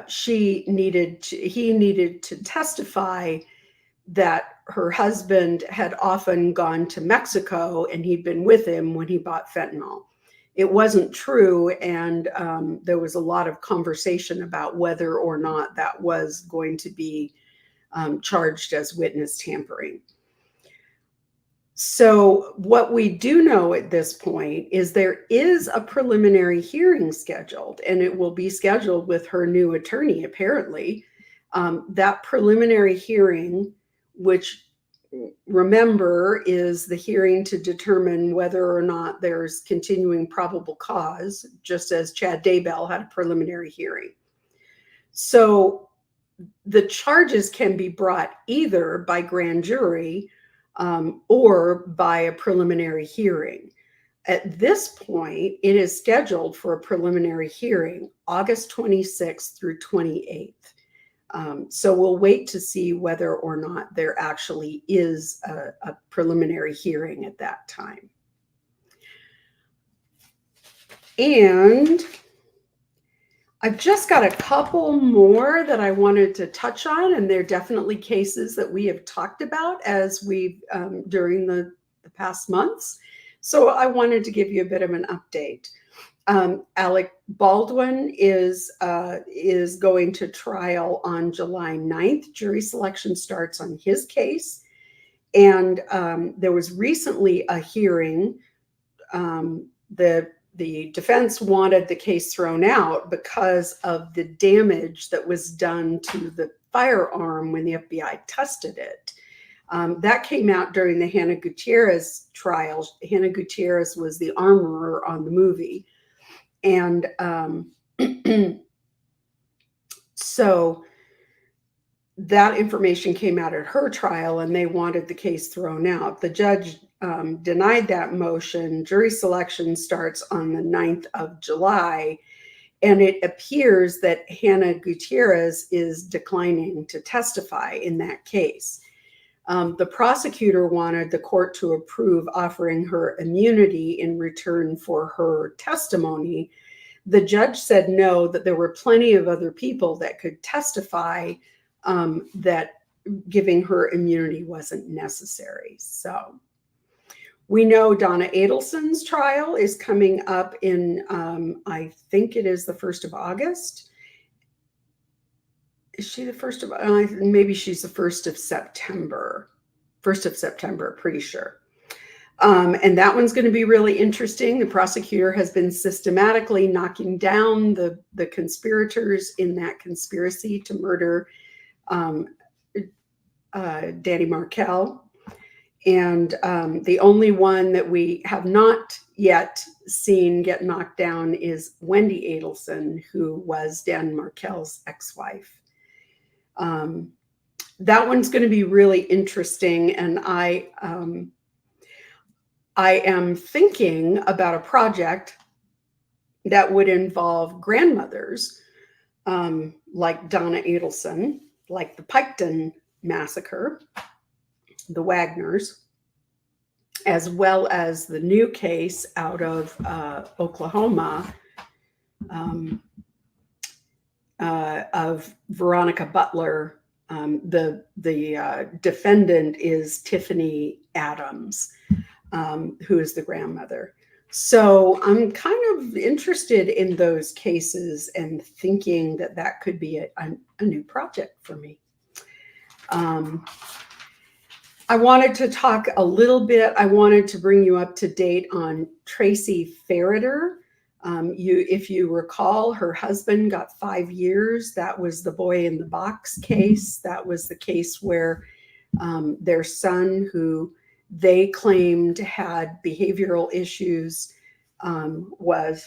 he needed to testify that her husband had often gone to Mexico and he'd been with him when he bought fentanyl. It wasn't true, and there was a lot of conversation about whether or not that was going to be charged as witness tampering. So what we do know at this point is there is a preliminary hearing scheduled, and it will be scheduled with her new attorney, apparently. That preliminary hearing, which remember, is the hearing to determine whether or not there's continuing probable cause, just as Chad Daybell had a preliminary hearing. So the charges can be brought either by grand jury or by a preliminary hearing. At this point, it is scheduled for a preliminary hearing, August 26th through 28th. So we'll wait to see whether or not there actually is a preliminary hearing at that time. And I've just got a couple more that I wanted to touch on, and they're definitely cases that we have talked about as we've during the past months. So I wanted to give you a bit of an update. Alec Baldwin is going to trial on July 9th. Jury selection starts on his case. And there was recently a hearing. The defense wanted the case thrown out because of the damage that was done to the firearm when the FBI tested it. That came out during the Hannah Gutierrez trial. Hannah Gutierrez was the armorer on the movie. And so that information came out at her trial, and they wanted the case thrown out. The judge denied that motion. Jury selection starts on the 9th of July, and it appears that Hannah Gutierrez is declining to testify in that case. The prosecutor wanted the court to approve offering her immunity in return for her testimony. The judge said no, that there were plenty of other people that could testify, that giving her immunity wasn't necessary. So we know Donna Adelson's trial is coming up in, I think it is the 1st of August. Is she the 1st of, maybe she's the 1st of September. 1st of September, pretty sure. And that one's going to be really interesting. The prosecutor has been systematically knocking down the conspirators in that conspiracy to murder Danny Markell. And the only one that we have not yet seen get knocked down is Wendy Adelson, who was Dan Markell's ex-wife. That one's going to be really interesting, and I am thinking about a project that would involve grandmothers, like Donna Adelson, like the Piketon massacre, the Wagners, as well as the new case out of Oklahoma of Veronica Butler. The defendant is Tiffany Adams, who is the grandmother. So I'm kind of interested in those cases and thinking that that could be a new project for me. I wanted to talk a little bit. I wanted to bring you up to date on Tracy Ferreter. If you recall, her husband got 5 years. That was the boy in the box case. That was the case where their son, who they claimed had behavioral issues, was,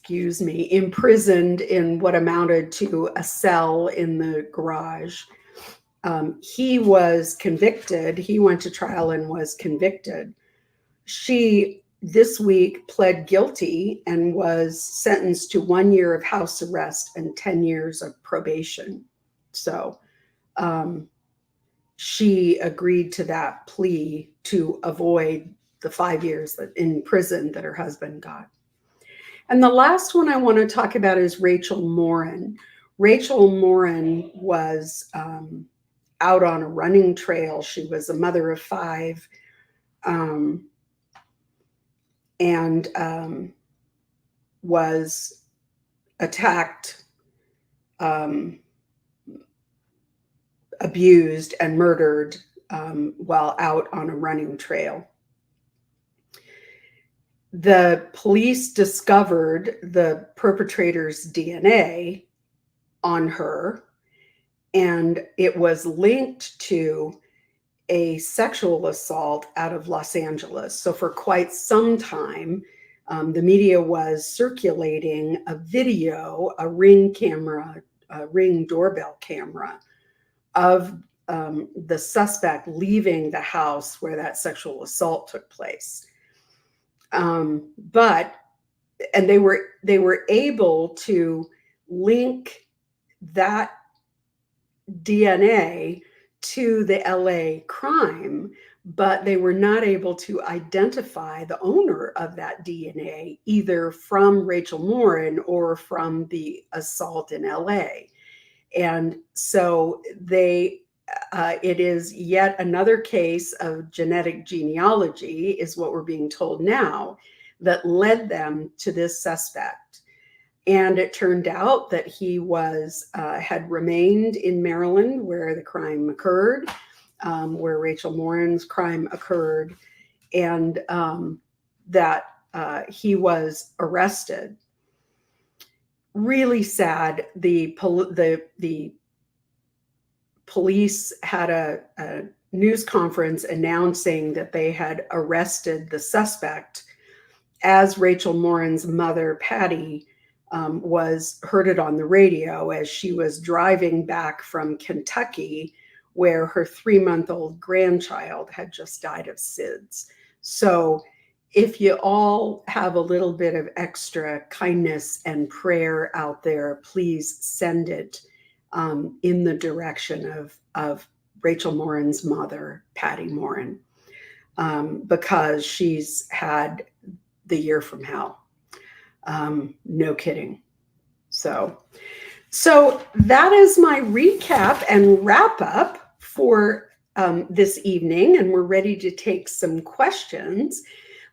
imprisoned in what amounted to a cell in the garage. He was convicted. He went to trial and was convicted. She, this week, pled guilty and was sentenced to 1 year of house arrest and 10 years of probation. So she agreed to that plea to avoid the 5 years in prison that her husband got. And the last one I want to talk about is Rachel Morin. Rachel Morin was out on a running trail. She was a mother of 5. And was attacked, abused, and murdered while out on a running trail. The police discovered the perpetrator's DNA on her, and it was linked to a sexual assault out of Los Angeles. So for quite some time, the media was circulating a video, a Ring camera, a Ring doorbell camera of the suspect leaving the house where that sexual assault took place. And they were able to link that DNA to the LA crime, but they were not able to identify the owner of that DNA, either from Rachel Morin or from the assault in LA. And so it is yet another case of genetic genealogy, is what we're being told now, that led them to this suspect. And it turned out that he had remained in Maryland where the crime occurred, where Rachel Morin's crime occurred, and that he was arrested. Really sad. The police had a news conference announcing that they had arrested the suspect as Rachel Morin's mother, Patty, heard it on the radio as she was driving back from Kentucky, where her 3-month-old grandchild had just died of SIDS. So if you all have a little bit of extra kindness and prayer out there, please send it in the direction of Rachel Morin's mother, Patty Morin, because she's had the year from hell. No kidding. So that is my recap and wrap up for this evening, and we're ready to take some questions.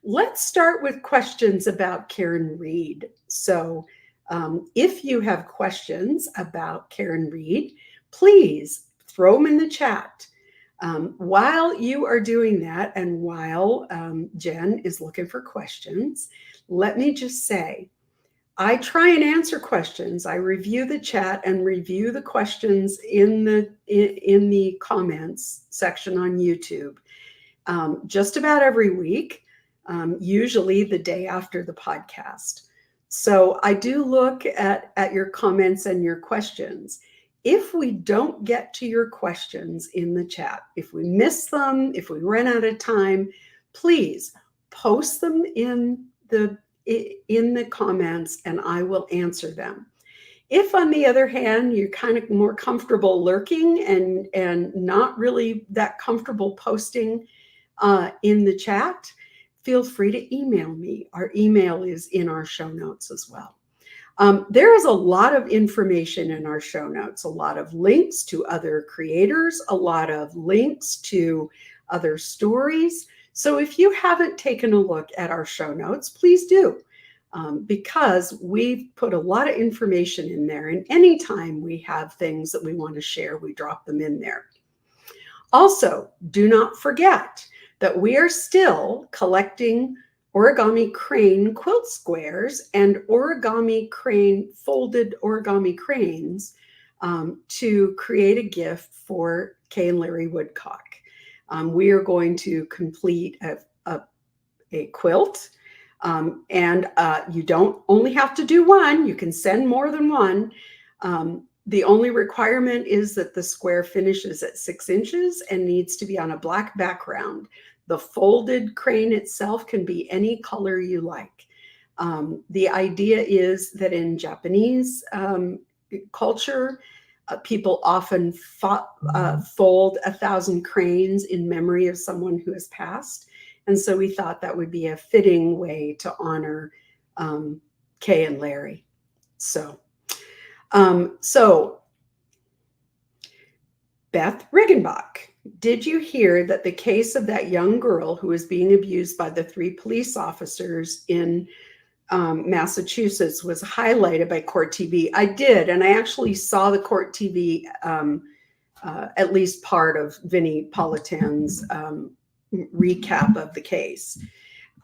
Let's start with questions about Karen Read. So if you have questions about Karen Read, please throw them in the chat. While you are doing that, and while Jen is looking for questions, let me just say, I try and answer questions. I review the chat and review the questions in the comments section on YouTube just about every week, usually the day after the podcast. So I do look at your comments and your questions. If we don't get to your questions in the chat, if we miss them, if we run out of time, please post them in the comments and I will answer them. If, on the other hand, you're kind of more comfortable lurking and not really that comfortable posting in the chat, feel free to email me. Our email is in our show notes as well. There is a lot of information in our show notes, a lot of links to other creators, a lot of links to other stories. So if you haven't taken a look at our show notes, please do, because we've put a lot of information in there. And anytime we have things that we want to share, we drop them in there. Also, do not forget that we are still collecting origami crane quilt squares and folded origami cranes to create a gift for Kay and Larry Woodcock. We are going to complete a quilt, and you don't only have to do one. You can send more than one. The only requirement is that the square finishes at 6 inches and needs to be on a black background. The folded crane itself can be any color you like. The idea is that in Japanese culture, people often fold 1,000 cranes in memory of someone who has passed. And so we thought that would be a fitting way to honor Kay and Larry. So Beth Riggenbach, did you hear that the case of that young girl who was being abused by the 3 police officers in Massachusetts was highlighted by Court TV? I did, and I actually saw the Court TV, at least part of Vinnie Politan's recap of the case.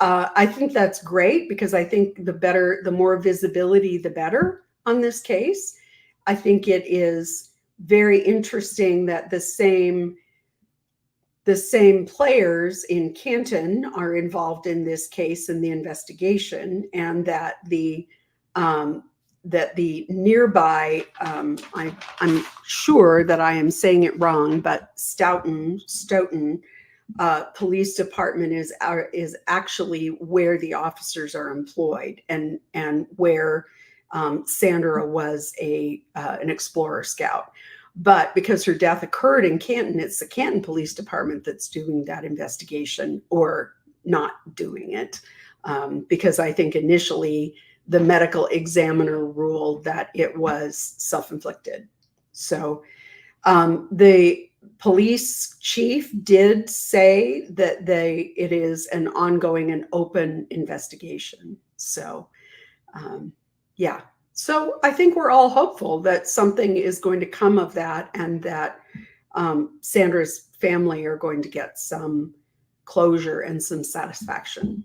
I think that's great, because I think the more visibility, the better on this case. I think it is very interesting that the same players in Canton are involved in this case in the investigation, and that the nearby, I'm sure that I am saying it wrong, but Stoughton Police Department is actually where the officers are employed, and where Sandra was an Explorer Scout. But because her death occurred in Canton, it's the Canton Police Department that's doing that investigation, or not doing it, because I think initially the medical examiner ruled that it was self-inflicted. So the police chief did say that it is an ongoing and open investigation. So yeah. So I think we're all hopeful that something is going to come of that, and that Sandra's family are going to get some closure and some satisfaction.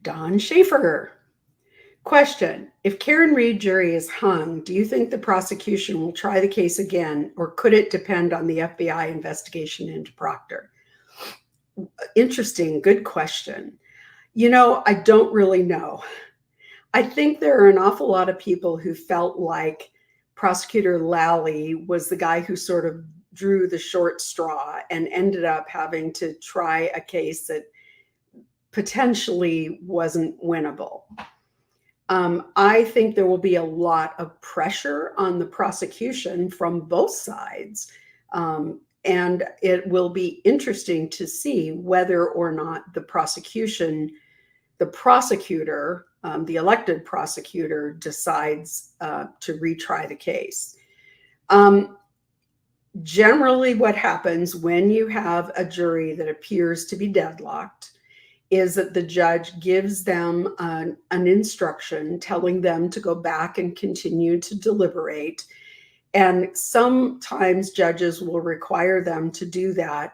Don Schaefer. Question: if Karen Reed jury is hung, do you think the prosecution will try the case again, or could it depend on the FBI investigation into Proctor? Interesting, good question. You know, I don't really know. I think there are an awful lot of people who felt like Prosecutor Lally was the guy who sort of drew the short straw and ended up having to try a case that potentially wasn't winnable. I think there will be a lot of pressure on the prosecution from both sides. And it will be interesting to see whether or not the prosecutor, the elected prosecutor, decides to retry the case. Generally, what happens when you have a jury that appears to be deadlocked is that the judge gives them an instruction telling them to go back and continue to deliberate. And sometimes judges will require them to do that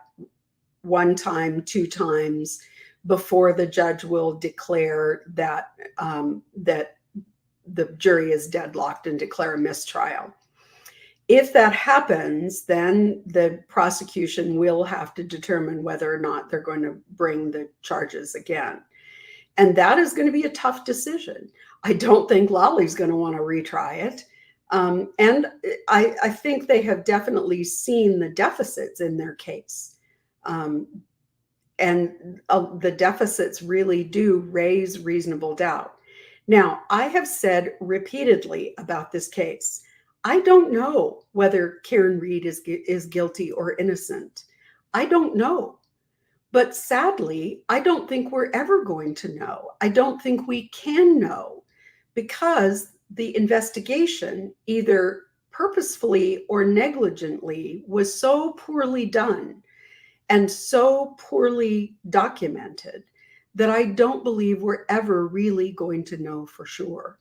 one time, two times, before the judge will declare that that the jury is deadlocked and declare a mistrial. If that happens, then the prosecution will have to determine whether or not they're going to bring the charges again. And that is going to be a tough decision. I don't think Lally's going to want to retry it. And I think they have definitely seen the deficits in their case. And the deficits really do raise reasonable doubt. Now, I have said repeatedly about this case, I don't know whether Karen Reed is guilty or innocent. I don't know. But sadly, I don't think we're ever going to know. I don't think we can know, because the investigation, either purposefully or negligently, was so poorly done and so poorly documented that I don't believe we're ever really going to know for sure.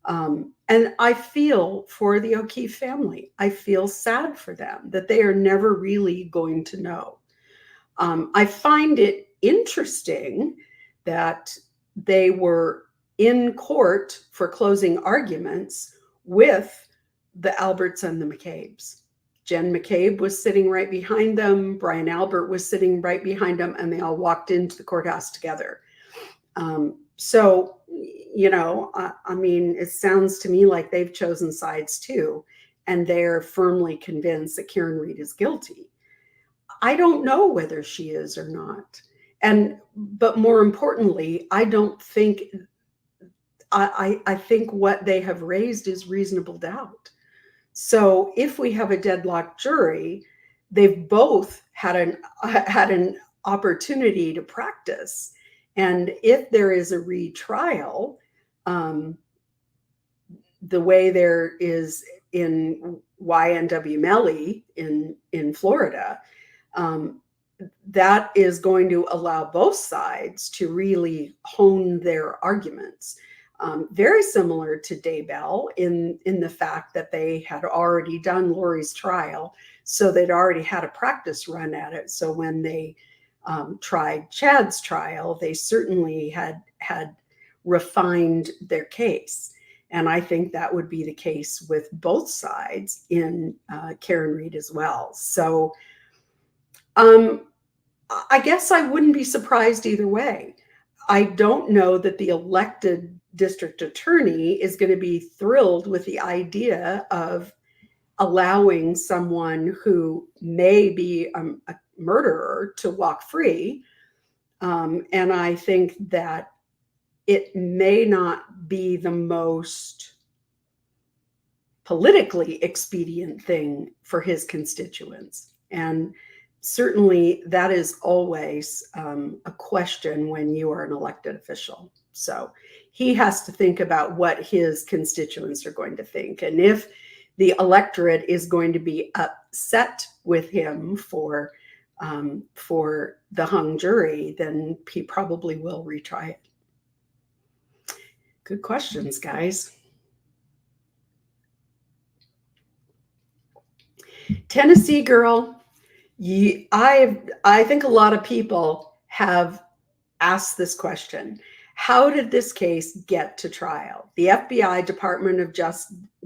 And I feel for the O'Keefe family. I feel sad for them that they are never really going to know. I find it interesting that they were in court for closing arguments with the Alberts and the McCabe's. Jen McCabe was sitting right behind them. Brian Albert was sitting right behind them, and they all walked into the courthouse together. So, you know, I mean, it sounds to me like they've chosen sides too, and they're firmly convinced that Karen Reed is guilty. I don't know whether she is or not. But more importantly, I don't think, I think what they have raised is reasonable doubt. So if we have a deadlocked jury, they've both had an opportunity to practice. And if there is a retrial, the way there is in YNW Melly in Florida, that is going to allow both sides to really hone their arguments. Very similar to Daybell in the fact that they had already done Lori's trial, so they'd already had a practice run at it. So when they tried Chad's trial, they certainly had refined their case. And I think that would be the case with both sides in Karen Read as well. So I guess I wouldn't be surprised either way. I don't know that the elected district attorney is going to be thrilled with the idea of allowing someone who may be a murderer to walk free. And I think that it may not be the most politically expedient thing for his constituents. And certainly that is always a question when you are an elected official. So he has to think about what his constituents are going to think. And if the electorate is going to be upset with him for the hung jury, then he probably will retry it. Good questions, guys. Tennessee girl, I think a lot of people have asked this question. How did this case get to trial? The FBI, Department of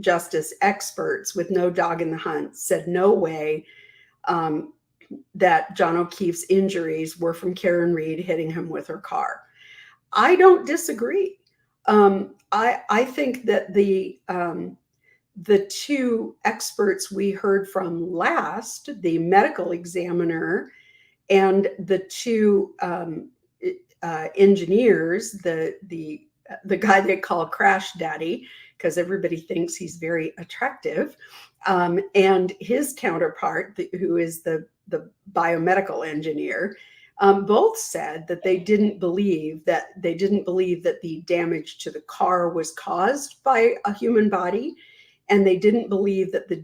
Justice experts with no dog in the hunt said no way that John O'Keefe's injuries were from Karen Read hitting him with her car. I don't disagree. I think that the two experts we heard from last, the medical examiner and the two engineers, the guy they call Crash Daddy, because everybody thinks he's very attractive, and his counterpart, who is the biomedical engineer, both said that they didn't believe that the damage to the car was caused by a human body, and they didn't believe that the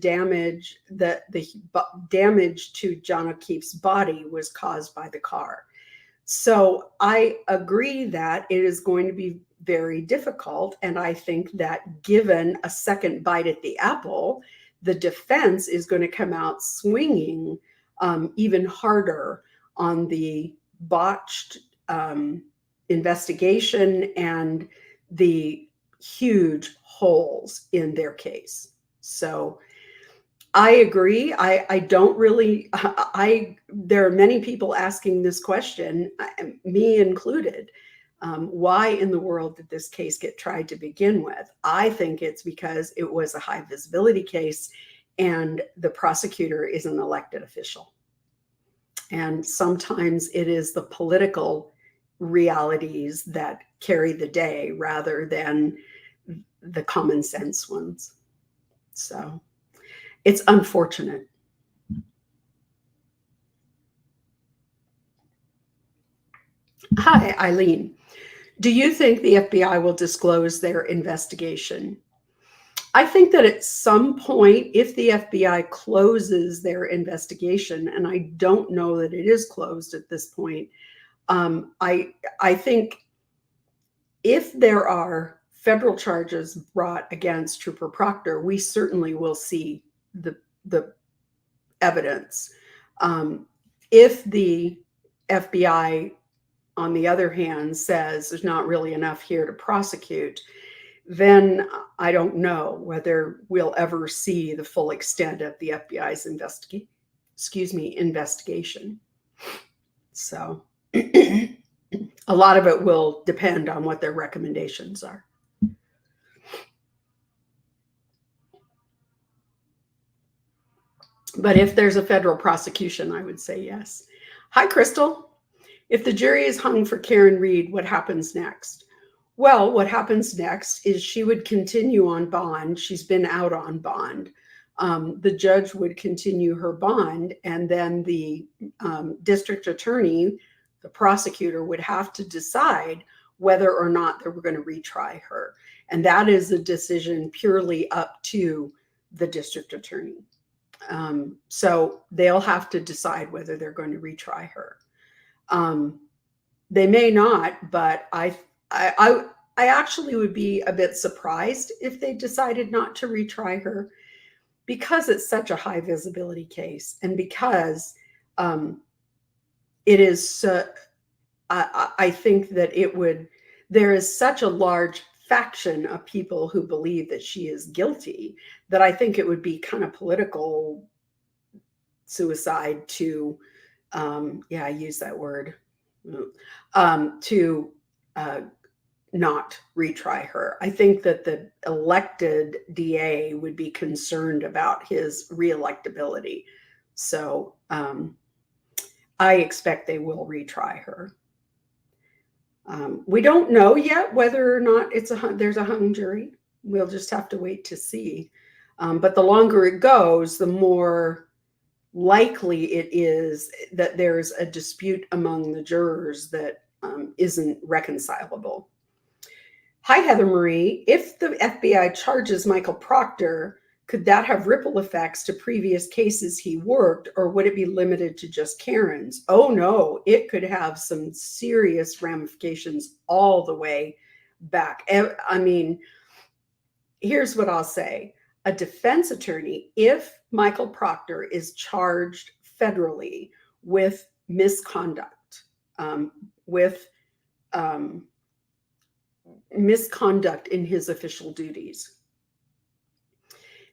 damage to John O'Keefe's body was caused by the car. So I agree that it is going to be very difficult. And I think that given a second bite at the apple, the defense is going to come out swinging even harder on the botched investigation and the huge holes in their case. So I agree. I don't really, there are many people asking this question, me included. Why in the world did this case get tried to begin with? I think it's because it was a high visibility case and the prosecutor is an elected official. And sometimes it is the political realities that carry the day rather than the common sense ones. So it's unfortunate. Hi, Eileen. Do you think the FBI will disclose their investigation? I think that at some point, if the FBI closes their investigation, and I don't know that it is closed at this point, I think if there are federal charges brought against Trooper Proctor, we certainly will see the evidence. If the FBI, on the other hand, says there's not really enough here to prosecute, then I don't know whether we'll ever see the full extent of the FBI's investigation. So a lot of it will depend on what their recommendations are. But if there's a federal prosecution, I would say yes. Hi, Crystal. If the jury is hung for Karen Read, what happens next? Well, what happens next is she would continue on bond. She's been out on bond. The judge would continue her bond, and then the district attorney, the prosecutor, would have to decide whether or not they were going to retry her. And that is a decision purely up to the district attorney. So they'll have to decide whether they're going to retry her. They may not, but I actually would be a bit surprised if they decided not to retry her, because it's such a high visibility case, and because it is. I think that it would. there is such a large faction of people who believe that she is guilty that I think it would be kind of political suicide to, I use that word, to not retry her. I think that the elected DA would be concerned about his reelectability. So I expect they will retry her. We don't know yet whether or not there's a hung jury. We'll just have to wait to see. But the longer it goes, the more likely it is that there's a dispute among the jurors that isn't reconcilable. Hi, Heather Marie. If the FBI charges Michael Proctor, could that have ripple effects to previous cases he worked, or would it be limited to just Karen's? Oh, no, it could have some serious ramifications all the way back. I mean, here's what I'll say. A defense attorney, if Michael Proctor is charged federally with misconduct, misconduct in his official duties,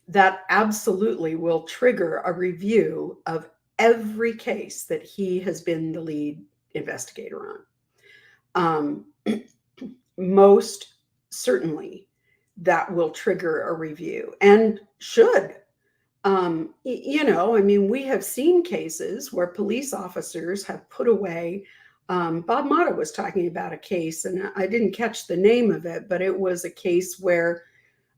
that absolutely will trigger a review of every case that he has been the lead investigator on. Most certainly that will trigger a review and should. I mean, we have seen cases where police officers have put away. Bob Mata was talking about a case, and I didn't catch the name of it, but it was a case where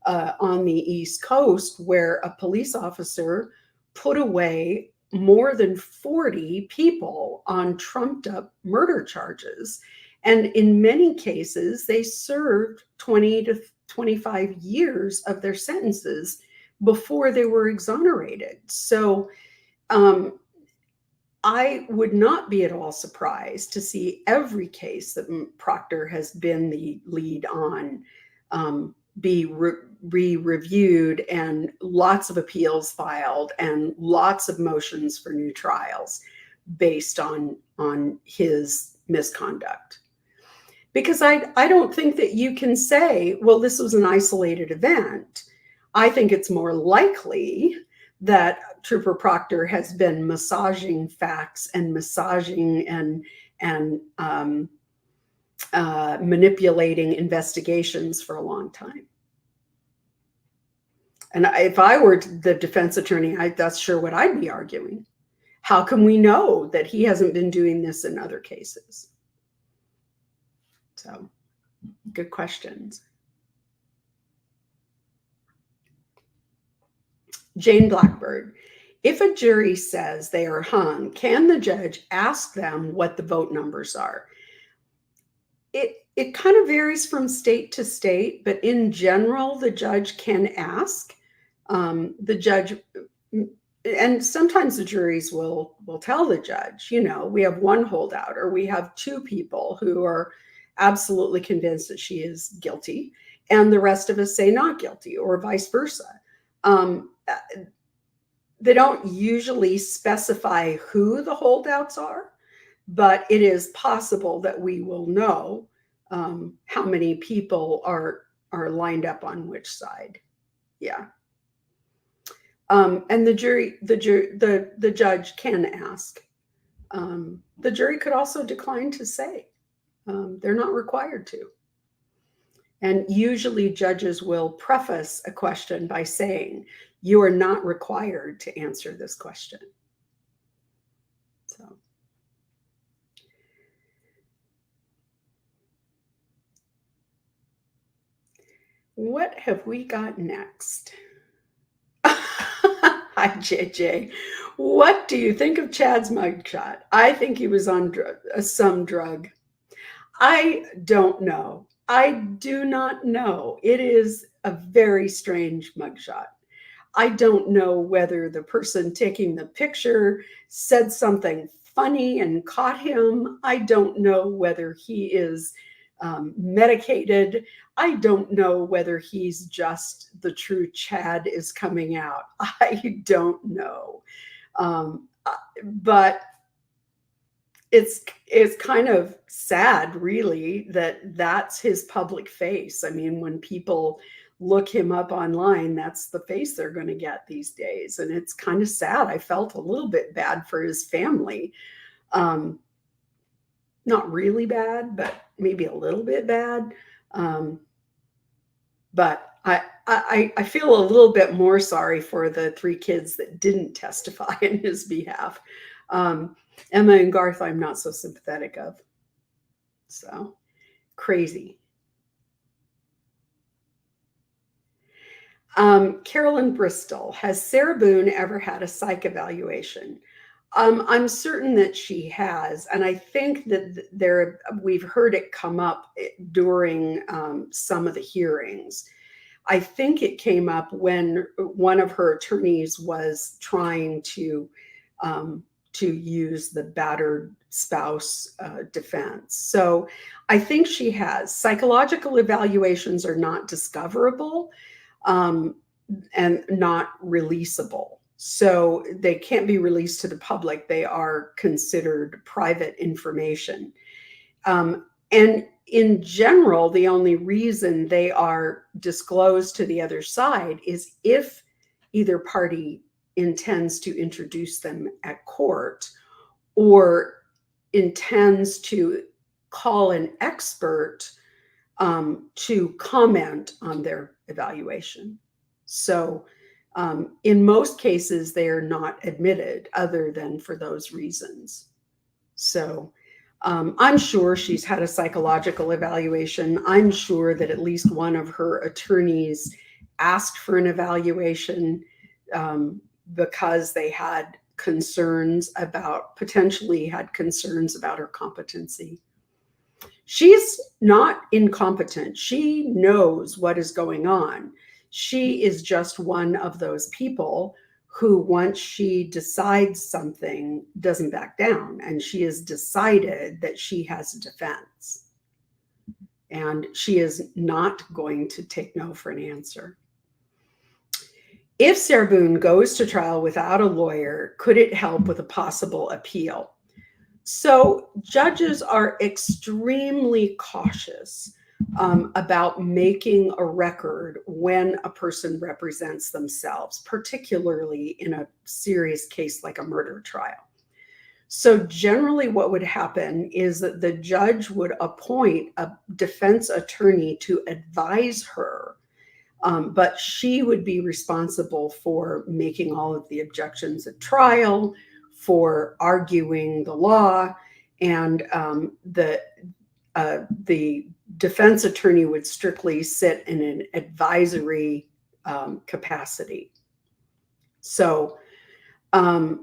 on the East Coast where a police officer put away more than 40 people on trumped up murder charges. And in many cases, they served 20 to 25 years of their sentences before they were exonerated. So I would not be at all surprised to see every case that Proctor has been the lead on be re-reviewed, and lots of appeals filed and lots of motions for new trials based on his misconduct. Because I don't think that you can say, well, this was an isolated event. I think it's more likely that Trooper Proctor has been massaging facts and massaging and manipulating investigations for a long time. And if I were the defense attorney, that's sure what I'd be arguing. How can we know that he hasn't been doing this in other cases? So, good questions. Jane Blackbird. If a jury says they are hung, can the judge ask them what the vote numbers are? It kind of varies from state to state, but in general, the judge can ask. The judge, and sometimes the juries will tell the judge, we have one holdout, or we have two people who are absolutely convinced that she is guilty, and the rest of us say not guilty, or vice versa. They don't usually specify who the holdouts are, but it is possible that we will know how many people are lined up on which side. Yeah. And the judge can ask. The jury could also decline to say. They're not required to. And usually judges will preface a question by saying, you are not required to answer this question. So. What have we got next? Hi, JJ. What do you think of Chad's mugshot? I think he was on some drug. I don't know. I do not know. It is a very strange mugshot. I don't know whether the person taking the picture said something funny and caught him. I don't know whether he is medicated. I don't know whether he's just the true Chad is coming out. I don't know. But it's kind of sad, really, that that's his public face. I mean, when people look him up online, that's the face they're going to get these days, and it's kind of sad. I felt a little bit bad for his family. Not really bad, but maybe a little bit bad. But I feel a little bit more sorry for the 3 kids that didn't testify in his behalf. Emma and Garth, I'm not so sympathetic of. So crazy. Carolyn Bristol, has Sarah Boon ever had a psych evaluation? I'm certain that she has, and I think that we've heard it come up during some of the hearings. I think it came up when one of her attorneys was trying to use the battered spouse defense. So I think she has. Psychological evaluations are not discoverable and not releasable. So they can't be released to the public. They are considered private information. And in general, the only reason they are disclosed to the other side is if either party intends to introduce them at court or intends to call an expert to comment on their evaluation. So in most cases, they are not admitted other than for those reasons. So I'm sure she's had a psychological evaluation. I'm sure that at least one of her attorneys asked for an evaluation because they had potentially had concerns about her competency. She's not incompetent. She knows what is going on. She is just one of those people who, once she decides something, doesn't back down. And she has decided that she has a defense. And she is not going to take no for an answer. If Sarah Boon goes to trial without a lawyer, could it help with a possible appeal? So judges are extremely cautious about making a record when a person represents themselves, particularly in a serious case like a murder trial. So generally what would happen is that the judge would appoint a defense attorney to advise her, but she would be responsible for making all of the objections at trial, for arguing the law, and the defense attorney would strictly sit in an advisory capacity. So I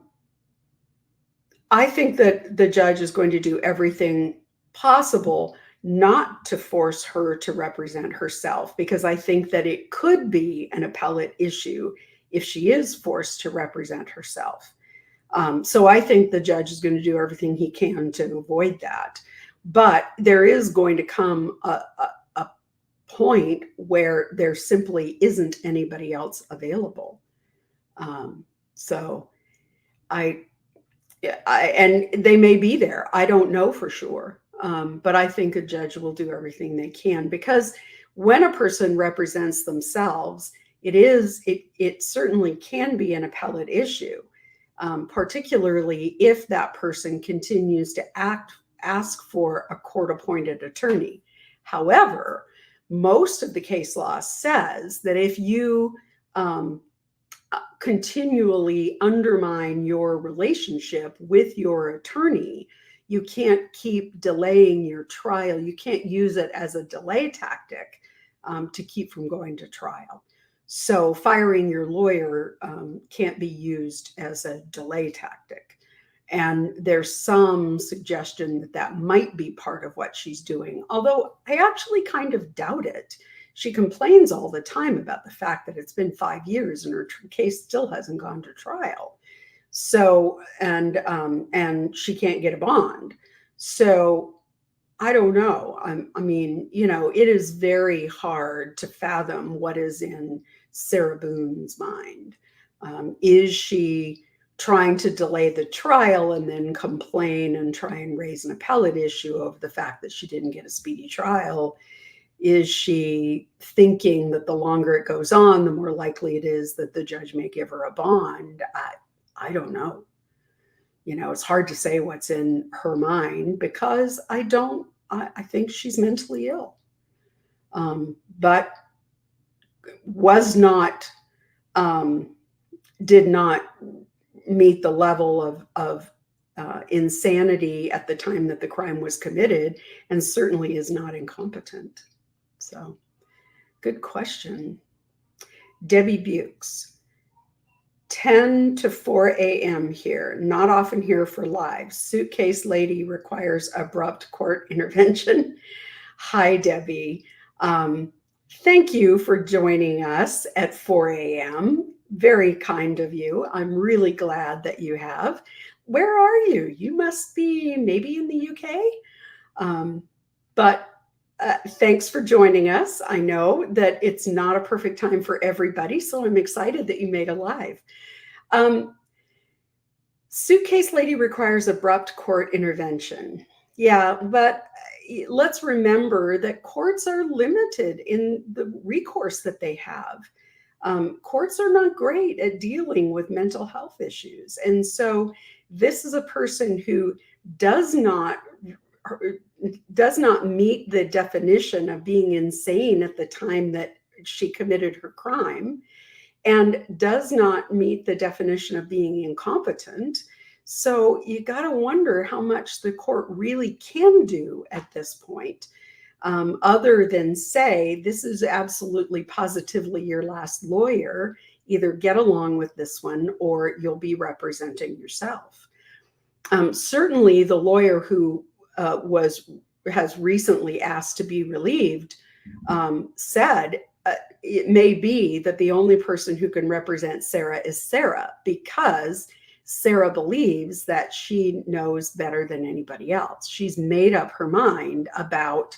think that the judge is going to do everything possible not to force her to represent herself, because I think that it could be an appellate issue if she is forced to represent herself. So I think the judge is going to do everything he can to avoid that. But there is going to come a point where there simply isn't anybody else available. And they may be there. I don't know for sure. But I think a judge will do everything they can, because when a person represents themselves, it certainly can be an appellate issue, particularly if that person continues to ask for a court-appointed attorney. However, most of the case law says that if you continually undermine your relationship with your attorney, you can't keep delaying your trial. You can't use it as a delay tactic to keep from going to trial. So firing your lawyer can't be used as a delay tactic. And there's some suggestion that that might be part of what she's doing, although I actually kind of doubt it. She complains all the time about the fact that it's been 5 years and her case still hasn't gone to trial. So, and she can't get a bond. So I don't know. I mean, you know, it is very hard to fathom what is in Sarah Boon's mind. Is she trying to delay the trial and then complain and try and raise an appellate issue of the fact that she didn't get a speedy trial? Is she thinking that the longer it goes on, the more likely it is that the judge may give her a bond? I don't know. You know, it's hard to say what's in her mind because I think she's mentally ill. But did not meet the level of insanity at the time that the crime was committed, and certainly is not incompetent. So, good question. Debbie Bukes, 10 to 4 a.m. here, not often here for live. Suitcase lady requires abrupt court intervention. Hi, Debbie. Thank you for joining us at 4 a.m. Very kind of you. I'm really glad that you have. Where are you? You must be maybe in the UK. But thanks for joining us. I know that it's not a perfect time for everybody, so I'm excited that you made it live. Suitcase lady requires abrupt court intervention. Yeah, but let's remember that courts are limited in the recourse that they have. Courts are not great at dealing with mental health issues. And so this is a person who does not meet the definition of being insane at the time that she committed her crime, and does not meet the definition of being incompetent. So you got to wonder how much the court really can do at this point, other than say, this is absolutely positively your last lawyer. Either get along with this one or you'll be representing yourself. Certainly the lawyer who has recently asked to be relieved said it may be that the only person who can represent Sarah is Sarah, because Sarah believes that she knows better than anybody else. She's made up her mind about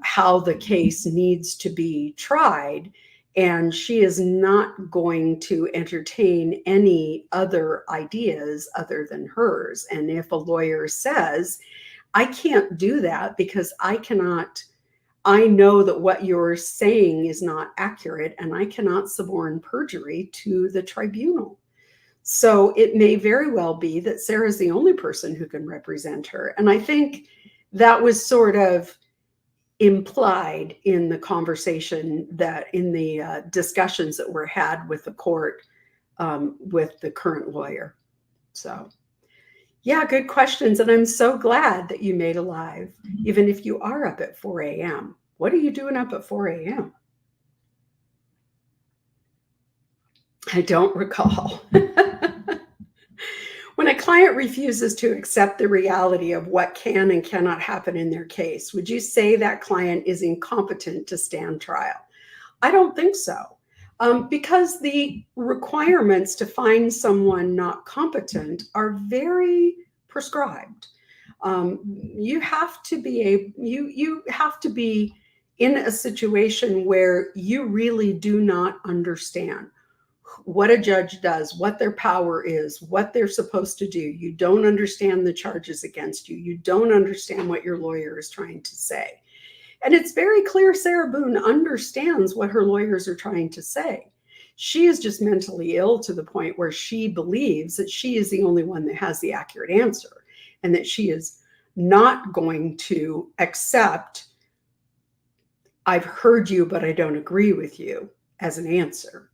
how the case needs to be tried, and she is not going to entertain any other ideas other than hers. And if a lawyer says, I can't do that because I know that what you're saying is not accurate, and I cannot suborn perjury to the tribunal. So it may very well be that Sarah's the only person who can represent her. And I think that was sort of implied in the conversation, that in the discussions that were had with the court with the current lawyer. So yeah, good questions. And I'm so glad that you made it live, even if you are up at 4 a.m. What are you doing up at 4 a.m.? I don't recall. When a client refuses to accept the reality of what can and cannot happen in their case, would you say that client is incompetent to stand trial? I don't think so, because the requirements to find someone not competent are very prescribed. You have to be you have to be in a situation where you really do not understand what a judge does, what their power is, what they're supposed to do. You don't understand the charges against you. You don't understand what your lawyer is trying to say. And it's very clear Sarah Boon understands what her lawyers are trying to say. She is just mentally ill to the point where she believes that she is the only one that has the accurate answer, and that she is not going to accept, I've heard you, but I don't agree with you, as an answer.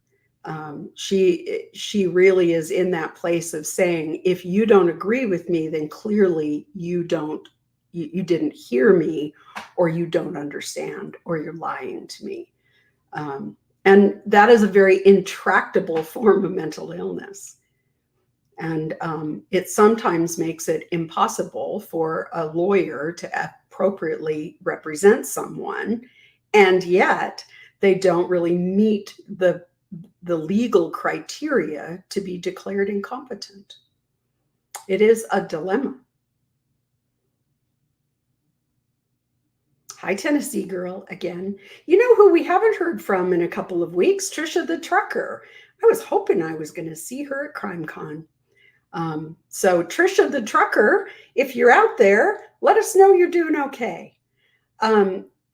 She really is in that place of saying, if you don't agree with me, then clearly you didn't hear me, or you don't understand, or you're lying to me. And that is a very intractable form of mental illness. And it sometimes makes it impossible for a lawyer to appropriately represent someone, and yet they don't really meet the legal criteria to be declared incompetent. It is a dilemma. Hi, Tennessee girl again. You know who we haven't heard from in a couple of weeks? Trisha the trucker. I was hoping I was going to see her at CrimeCon. So Trisha the trucker, if you're out there, let us know you're doing okay.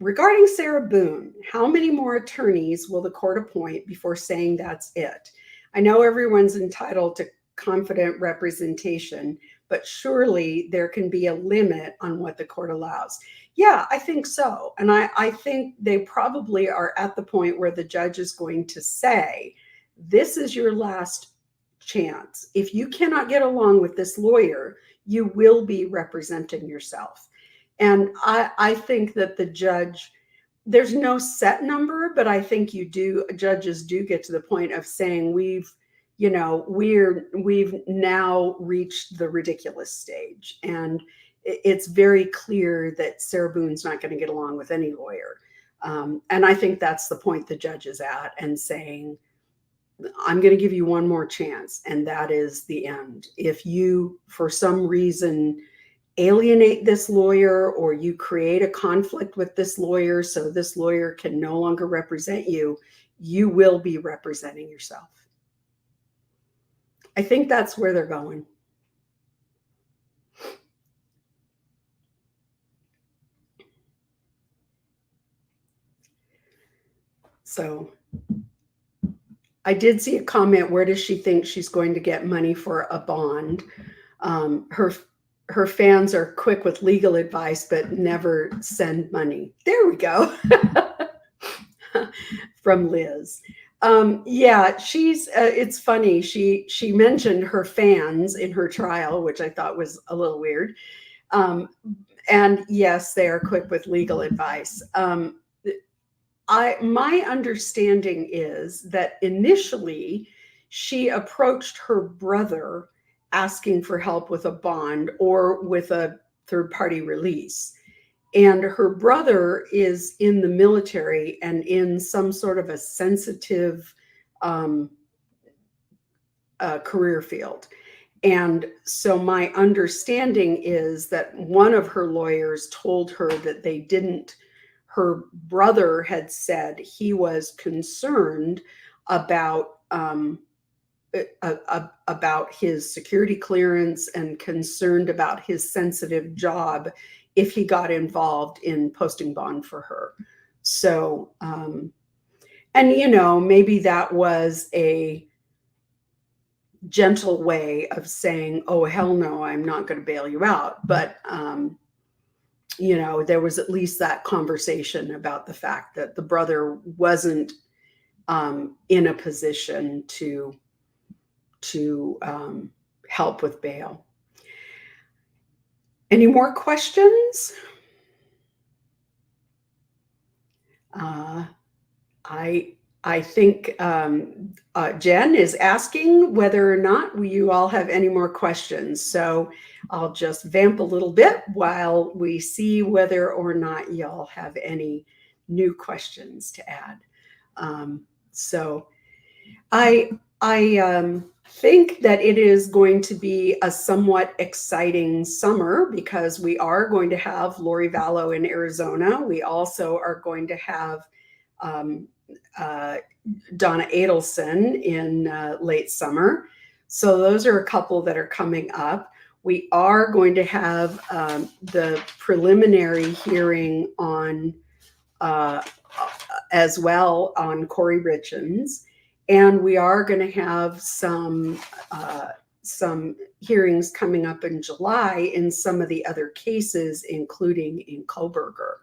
Regarding Sarah Boon, how many more attorneys will the court appoint before saying that's it? I know everyone's entitled to confident representation, but surely there can be a limit on what the court allows. Yeah, I think so. And I think they probably are at the point where the judge is going to say, this is your last chance. If you cannot get along with this lawyer, you will be representing yourself. And I think that the judge, there's no set number, but I think judges do get to the point of saying we've now reached the ridiculous stage. And it's very clear that Sarah Boon's not going to get along with any lawyer. And I think that's the point the judge is at, and saying, I'm going to give you one more chance, and that is the end. If you, for some reason, alienate this lawyer, or you create a conflict with this lawyer so this lawyer can no longer represent you, you will be representing yourself. I think that's where they're going. So I did see a comment, where does she think she's going to get money for a bond? Her fans are quick with legal advice, but never send money. There we go. From Liz. Yeah, it's funny. She mentioned her fans in her trial, which I thought was a little weird. And yes, they are quick with legal advice. My understanding is that initially she approached her brother asking for help with a bond or with a third-party release. And her brother is in the military and in some sort of a sensitive career field. And so my understanding is that one of her lawyers told her that her brother had said he was concerned about his security clearance and concerned about his sensitive job if he got involved in posting bond for her. So, and maybe that was a gentle way of saying, oh, hell no, I'm not going to bail you out. But, there was at least that conversation about the fact that the brother wasn't in a position to help with bail. Any more questions? I think Jen is asking whether or not you all have any more questions. So I'll just vamp a little bit while we see whether or not y'all have any new questions to add. So I think that it is going to be a somewhat exciting summer because we are going to have Lori Vallow in Arizona. We also are going to have Donna Adelson in late summer. So those are a couple that are coming up. We are going to have the preliminary hearing on as well on Kouri Richins. And we are going to have some hearings coming up in July in some of the other cases, including in Kohberger.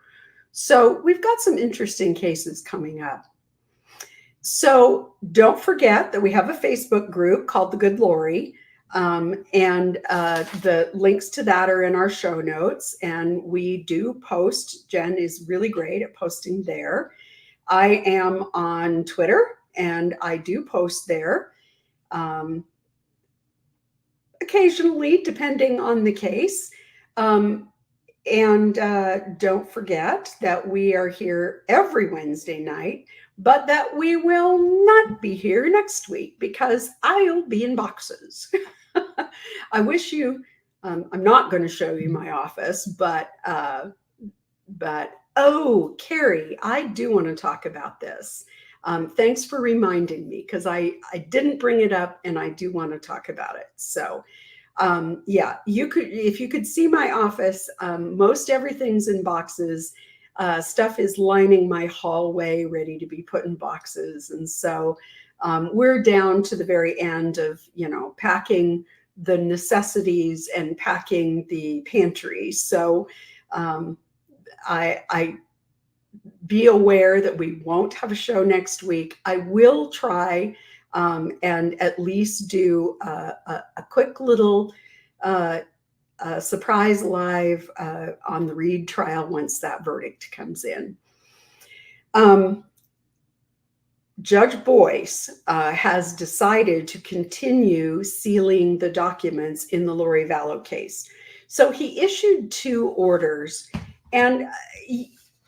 So we've got some interesting cases coming up. So don't forget that we have a Facebook group called The Good Lori. And the links to that are in our show notes. And we do post. Jen is really great at posting there. I am on Twitter. And I do post there occasionally, depending on the case. And don't forget that we are here every Wednesday night, but that we will not be here next week because I'll be in boxes. I wish you, I'm not going to show you my office, but oh, Carrie, I do want to talk about this. Thanks for reminding me, because I didn't bring it up and I do want to talk about it. So yeah, if you could see my office, most everything's in boxes. Stuff is lining my hallway ready to be put in boxes. And so we're down to the very end of, packing the necessities and packing the pantry. So I be aware that we won't have a show next week. I will try and at least do a quick little surprise live on the Reed trial once that verdict comes in. Judge Boyce has decided to continue sealing the documents in the Lori Vallow case. So he issued 2 orders, and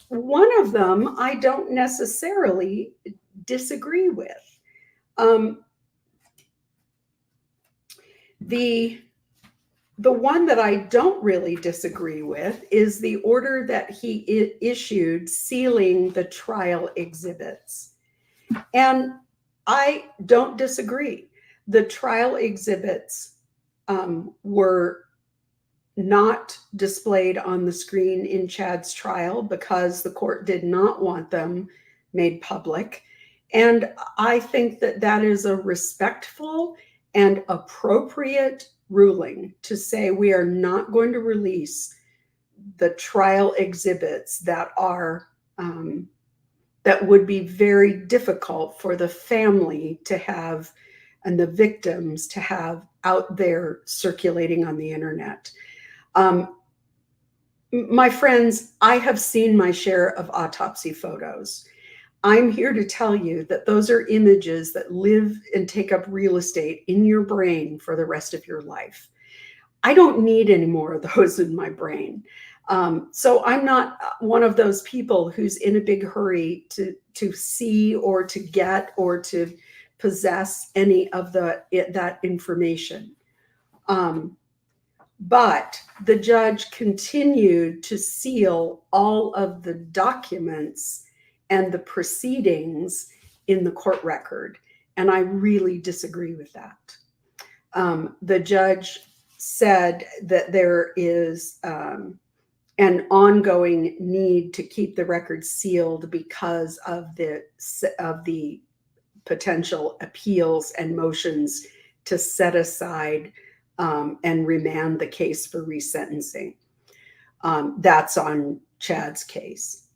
one of them I don't necessarily disagree with. The one that I don't really disagree with is the order that he issued sealing the trial exhibits. And I don't disagree. The trial exhibits were not displayed on the screen in Chad's trial because the court did not want them made public. And I think that that is a respectful and appropriate ruling to say we are not going to release the trial exhibits that are that would be very difficult for the family to have and the victims to have out there circulating on the internet. My friends, I have seen my share of autopsy photos. I'm here to tell you that those are images that live and take up real estate in your brain for the rest of your life. I don't need any more of those in my brain. So I'm not one of those people who's in a big hurry to see or to get or to possess any of that information. But the judge continued to seal all of the documents and the proceedings in the court record. And I really disagree with that. The judge said that there is an ongoing need to keep the record sealed because of the potential appeals and motions to set aside and remand the case for resentencing. That's on Chad's case.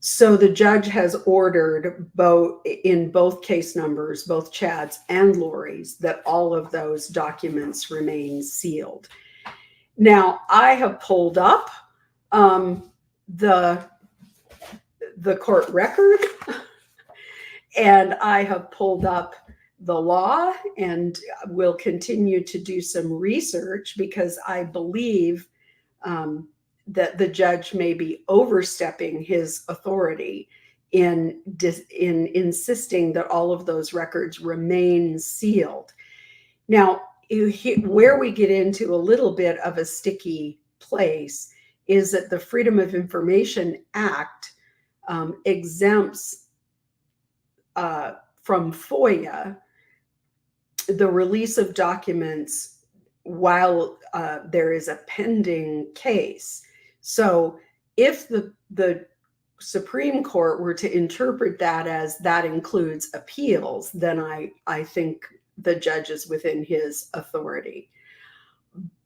So the judge has ordered in both case numbers, both Chad's and Lori's, that all of those documents remain sealed. Now, I have pulled up the court record, and I have pulled up the law, and will continue to do some research because I believe that the judge may be overstepping his authority in insisting that all of those records remain sealed. Now, where we get into a little bit of a sticky place is that the Freedom of Information Act exempts from FOIA the release of documents while there is a pending case. So if the Supreme Court were to interpret that as that includes appeals, then I think the judge is within his authority.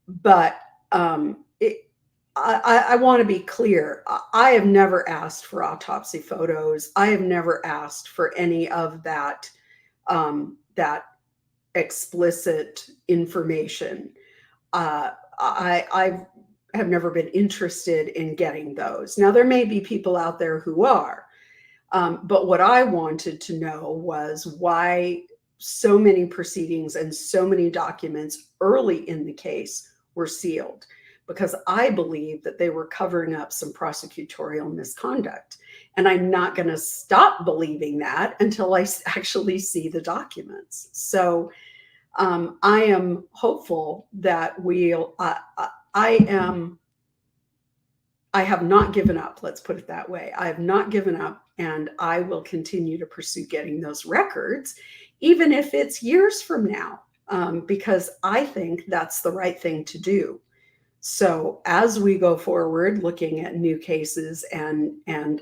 But I want to be clear. I have never asked for autopsy photos. I have never asked for any of that that explicit information. I have never been interested in getting those. Now, there may be people out there who are, but what I wanted to know was why so many proceedings and so many documents early in the case were sealed, because I believe that they were covering up some prosecutorial misconduct. And I'm not going to stop believing that until I actually see the documents. So I am hopeful that I have not given up. Let's put it that way. I have not given up, and I will continue to pursue getting those records, even if it's years from now, because I think that's the right thing to do. So as we go forward, looking at new cases and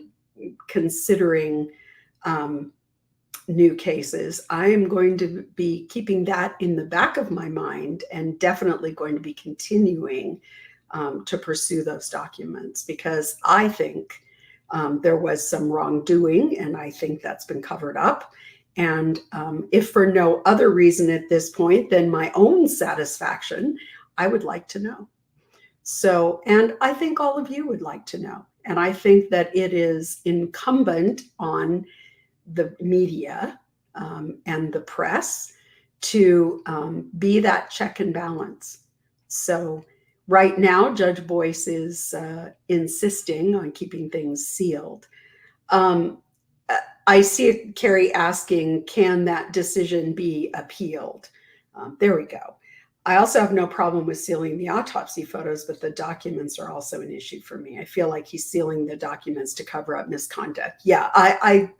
considering new cases, I am going to be keeping that in the back of my mind, and definitely going to be continuing to pursue those documents, because I think there was some wrongdoing, and I think that's been covered up. And if for no other reason at this point than my own satisfaction, I would like to know. So, and I think all of you would like to know. And I think that it is incumbent on the media and the press to be that check and balance. So right now, Judge Boyce is insisting on keeping things sealed. I see Carrie asking, can that decision be appealed? There we go. I also have no problem with sealing the autopsy photos, but the documents are also an issue for me. I feel like he's sealing the documents to cover up misconduct. Yeah, I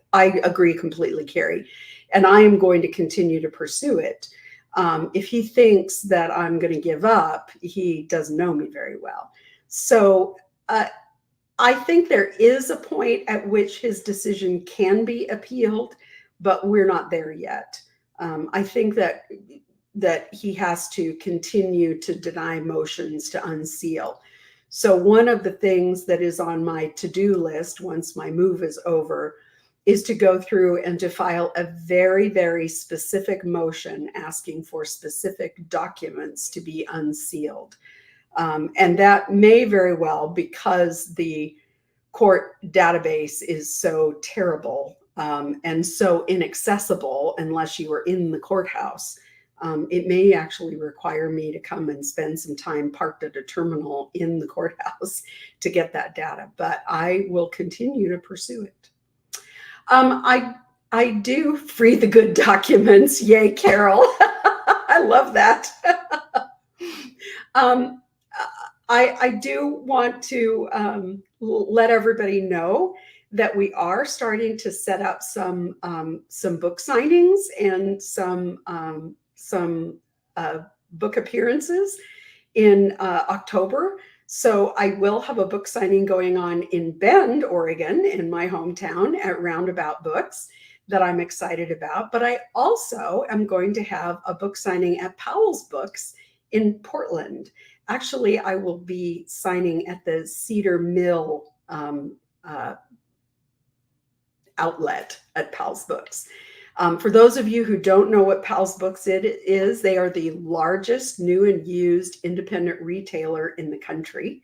agree completely, Carrie. And I am going to continue to pursue it. If he thinks that I'm going to give up, he doesn't know me very well. So I think there is a point at which his decision can be appealed, but we're not there yet. I think that he has to continue to deny motions to unseal. So one of the things that is on my to-do list once my move is over is to go through and to file a very, very specific motion asking for specific documents to be unsealed. And that may very well, because the court database is so terrible and so inaccessible unless you are in the courthouse, it may actually require me to come and spend some time parked at a terminal in the courthouse to get that data, but I will continue to pursue it. I do free the good documents. Yay, Carol. I love that. I do want to let everybody know that we are starting to set up some book signings and some book appearances in October. So I will have a book signing going on in Bend, Oregon, in my hometown at Roundabout Books that I'm excited about. But I also am going to have a book signing at Powell's Books in Portland. Actually, I will be signing at the Cedar Mill outlet at Powell's Books. For those of you who don't know what Powell's Books is, they are the largest new and used independent retailer in the country.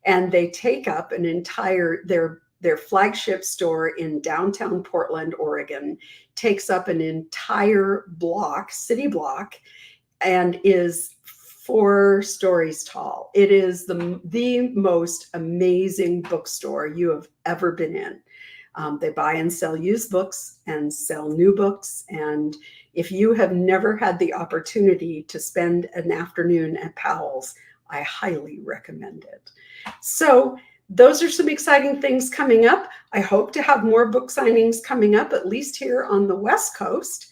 And they take up an entire, their flagship store in downtown Portland, Oregon, takes up an entire block, city block, and is 4 stories tall. It is the most amazing bookstore you have ever been in. They buy and sell used books and sell new books. And if you have never had the opportunity to spend an afternoon at Powell's, I highly recommend it. So those are some exciting things coming up. I hope to have more book signings coming up, at least here on the West Coast.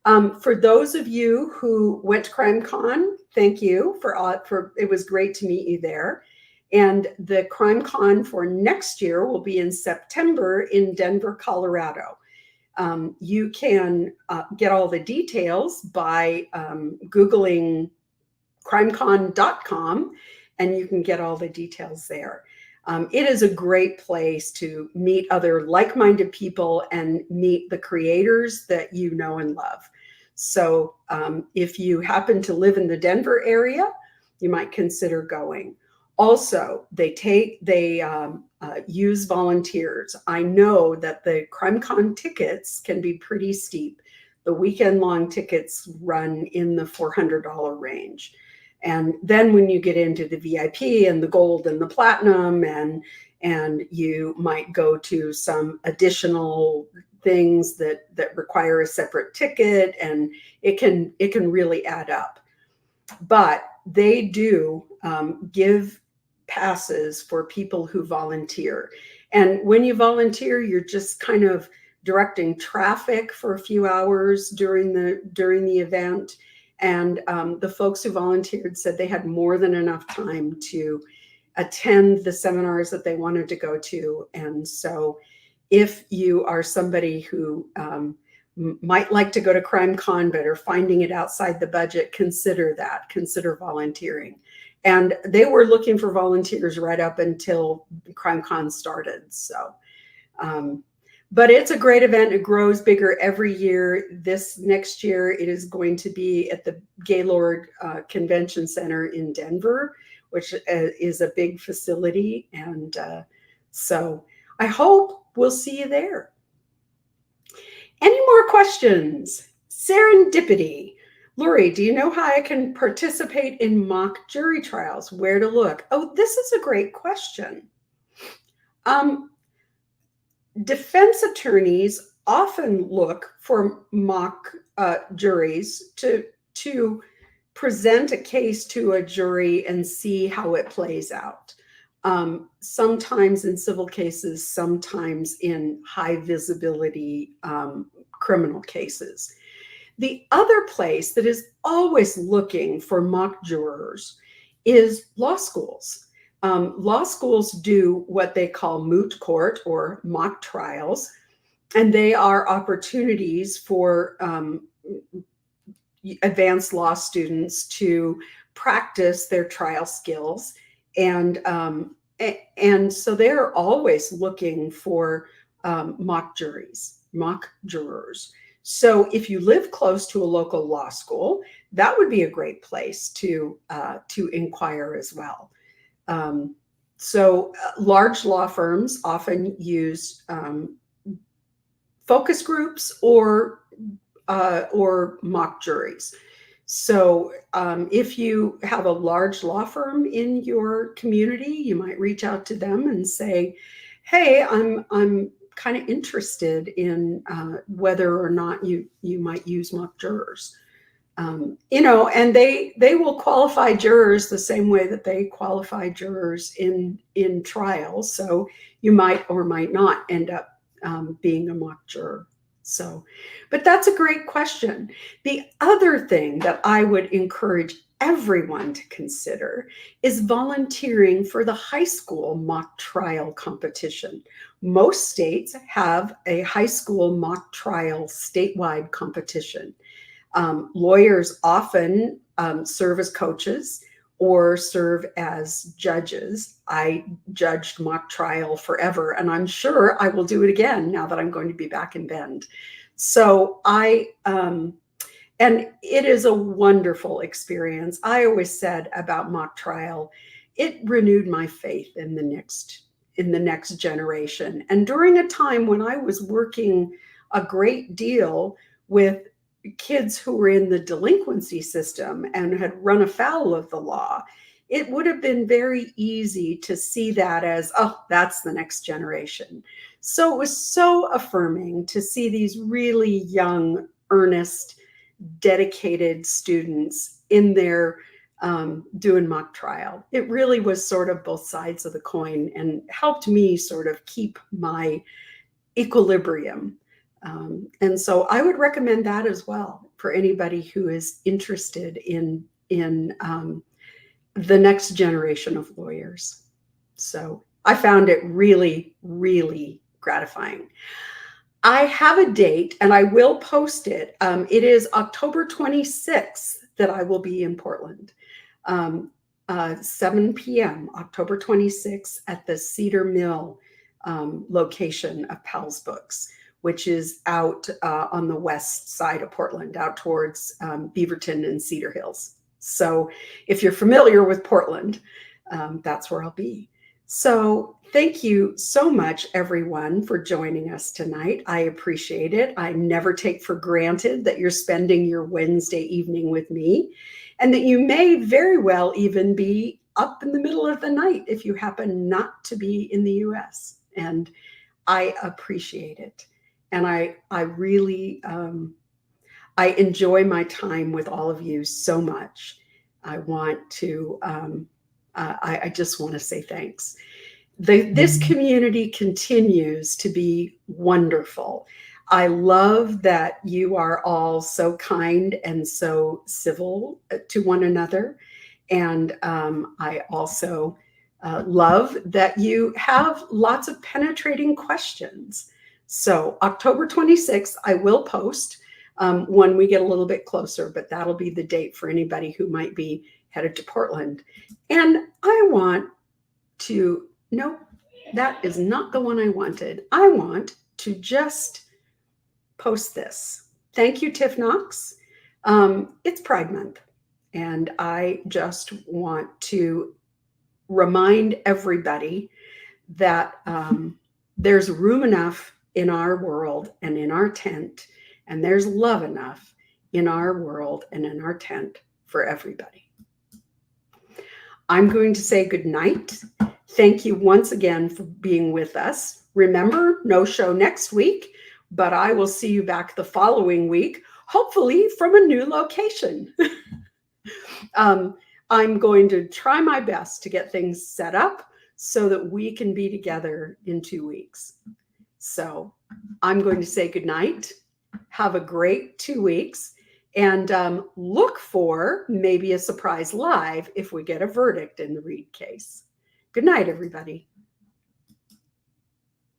For those of you who went to CrimeCon, thank you for it was great to meet you there. And the CrimeCon for next year will be in September in Denver, Colorado. You can get all the details by Googling crimecon.com, and you can get all the details there. It is a great place to meet other like-minded people and meet the creators that you know and love. So if you happen to live in the Denver area, you might consider going. Also, they use volunteers. I know that the CrimeCon tickets can be pretty steep. The weekend-long tickets run in the $400 range. And then when you get into the VIP and the gold and the platinum, and you might go to some additional things that require a separate ticket, and it can really add up. But they do give passes for people who volunteer. And when you volunteer, you're just kind of directing traffic for a few hours during the event. And the folks who volunteered said they had more than enough time to attend the seminars that they wanted to go to. And so if you are somebody who might like to go to Crime Con but are finding it outside the budget, consider volunteering. And they were looking for volunteers right up until Crime Con started. So, but it's a great event. It grows bigger every year. This next year, it is going to be at the Gaylord Convention Center in Denver, which is a big facility. And so I hope we'll see you there. Any more questions? Serendipity. Lori, do you know how I can participate in mock jury trials? Where to look? Oh, this is a great question. Defense attorneys often look for mock juries to present a case to a jury and see how it plays out. Sometimes in civil cases, sometimes in high visibility criminal cases. The other place that is always looking for mock jurors is law schools. Law schools do what they call moot court or mock trials, and they are opportunities for advanced law students to practice their trial skills. And so they're always looking for mock jurors. So if you live close to a local law school, that would be a great place to inquire as well. Large law firms often use focus groups or mock juries. So if you have a large law firm in your community, you might reach out to them and say, hey, I'm kind of interested in whether or not you might use mock jurors. And they will qualify jurors the same way that they qualify jurors in trials. So you might or might not end up being a mock juror. So, but that's a great question. The other thing that I would encourage everyone to consider is volunteering for the high school mock trial competition. Most states have a high school mock trial statewide competition. Lawyers often serve as coaches or serve as judges. I judged mock trial forever, and I'm sure I will do it again now that I'm going to be back in Bend. So and it is a wonderful experience. I always said about mock trial, it renewed my faith in the next generation. And during a time when I was working a great deal with kids who were in the delinquency system and had run afoul of the law, it would have been very easy to see that as, oh, that's the next generation. So it was so affirming to see these really young, earnest, dedicated students in there doing mock trial. It really was sort of both sides of the coin and helped me sort of keep my equilibrium. And so I would recommend that as well for anybody who is interested in the next generation of lawyers. So I found it really, really gratifying. I have a date and I will post it. It is October 26th that I will be in Portland. 7 p.m., October 26th at the Cedar Mill location of Powell's Books, which is out on the west side of Portland, out towards Beaverton and Cedar Hills. So if you're familiar with Portland, that's where I'll be. So thank you so much, everyone, for joining us tonight. I appreciate it. I never take for granted that you're spending your Wednesday evening with me, and that you may very well even be up in the middle of the night if you happen not to be in the US. And I appreciate it. And I really, I enjoy my time with all of you so much. I want to I just want to say thanks. This community continues to be wonderful. I love that you are all so kind and so civil to one another. And I also love that you have lots of penetrating questions. So October 26th, I will post when we get a little bit closer, but that'll be the date for anybody who might be headed to Portland. And I want to, no, that is not the one I wanted. I want to just post this. Thank you, Tiff Knox. It's Pride Month, and I just want to remind everybody that there's room enough in our world and in our tent, and there's love enough in our world and in our tent for everybody. I'm going to say good night. Thank you once again for being with us. Remember, no show next week, but I will see you back the following week, hopefully from a new location. I'm going to try my best to get things set up so that we can be together in 2 weeks. So I'm going to say good night. Have a great 2 weeks, and look for maybe a surprise live if we get a verdict in the Reed case. Good night, everybody.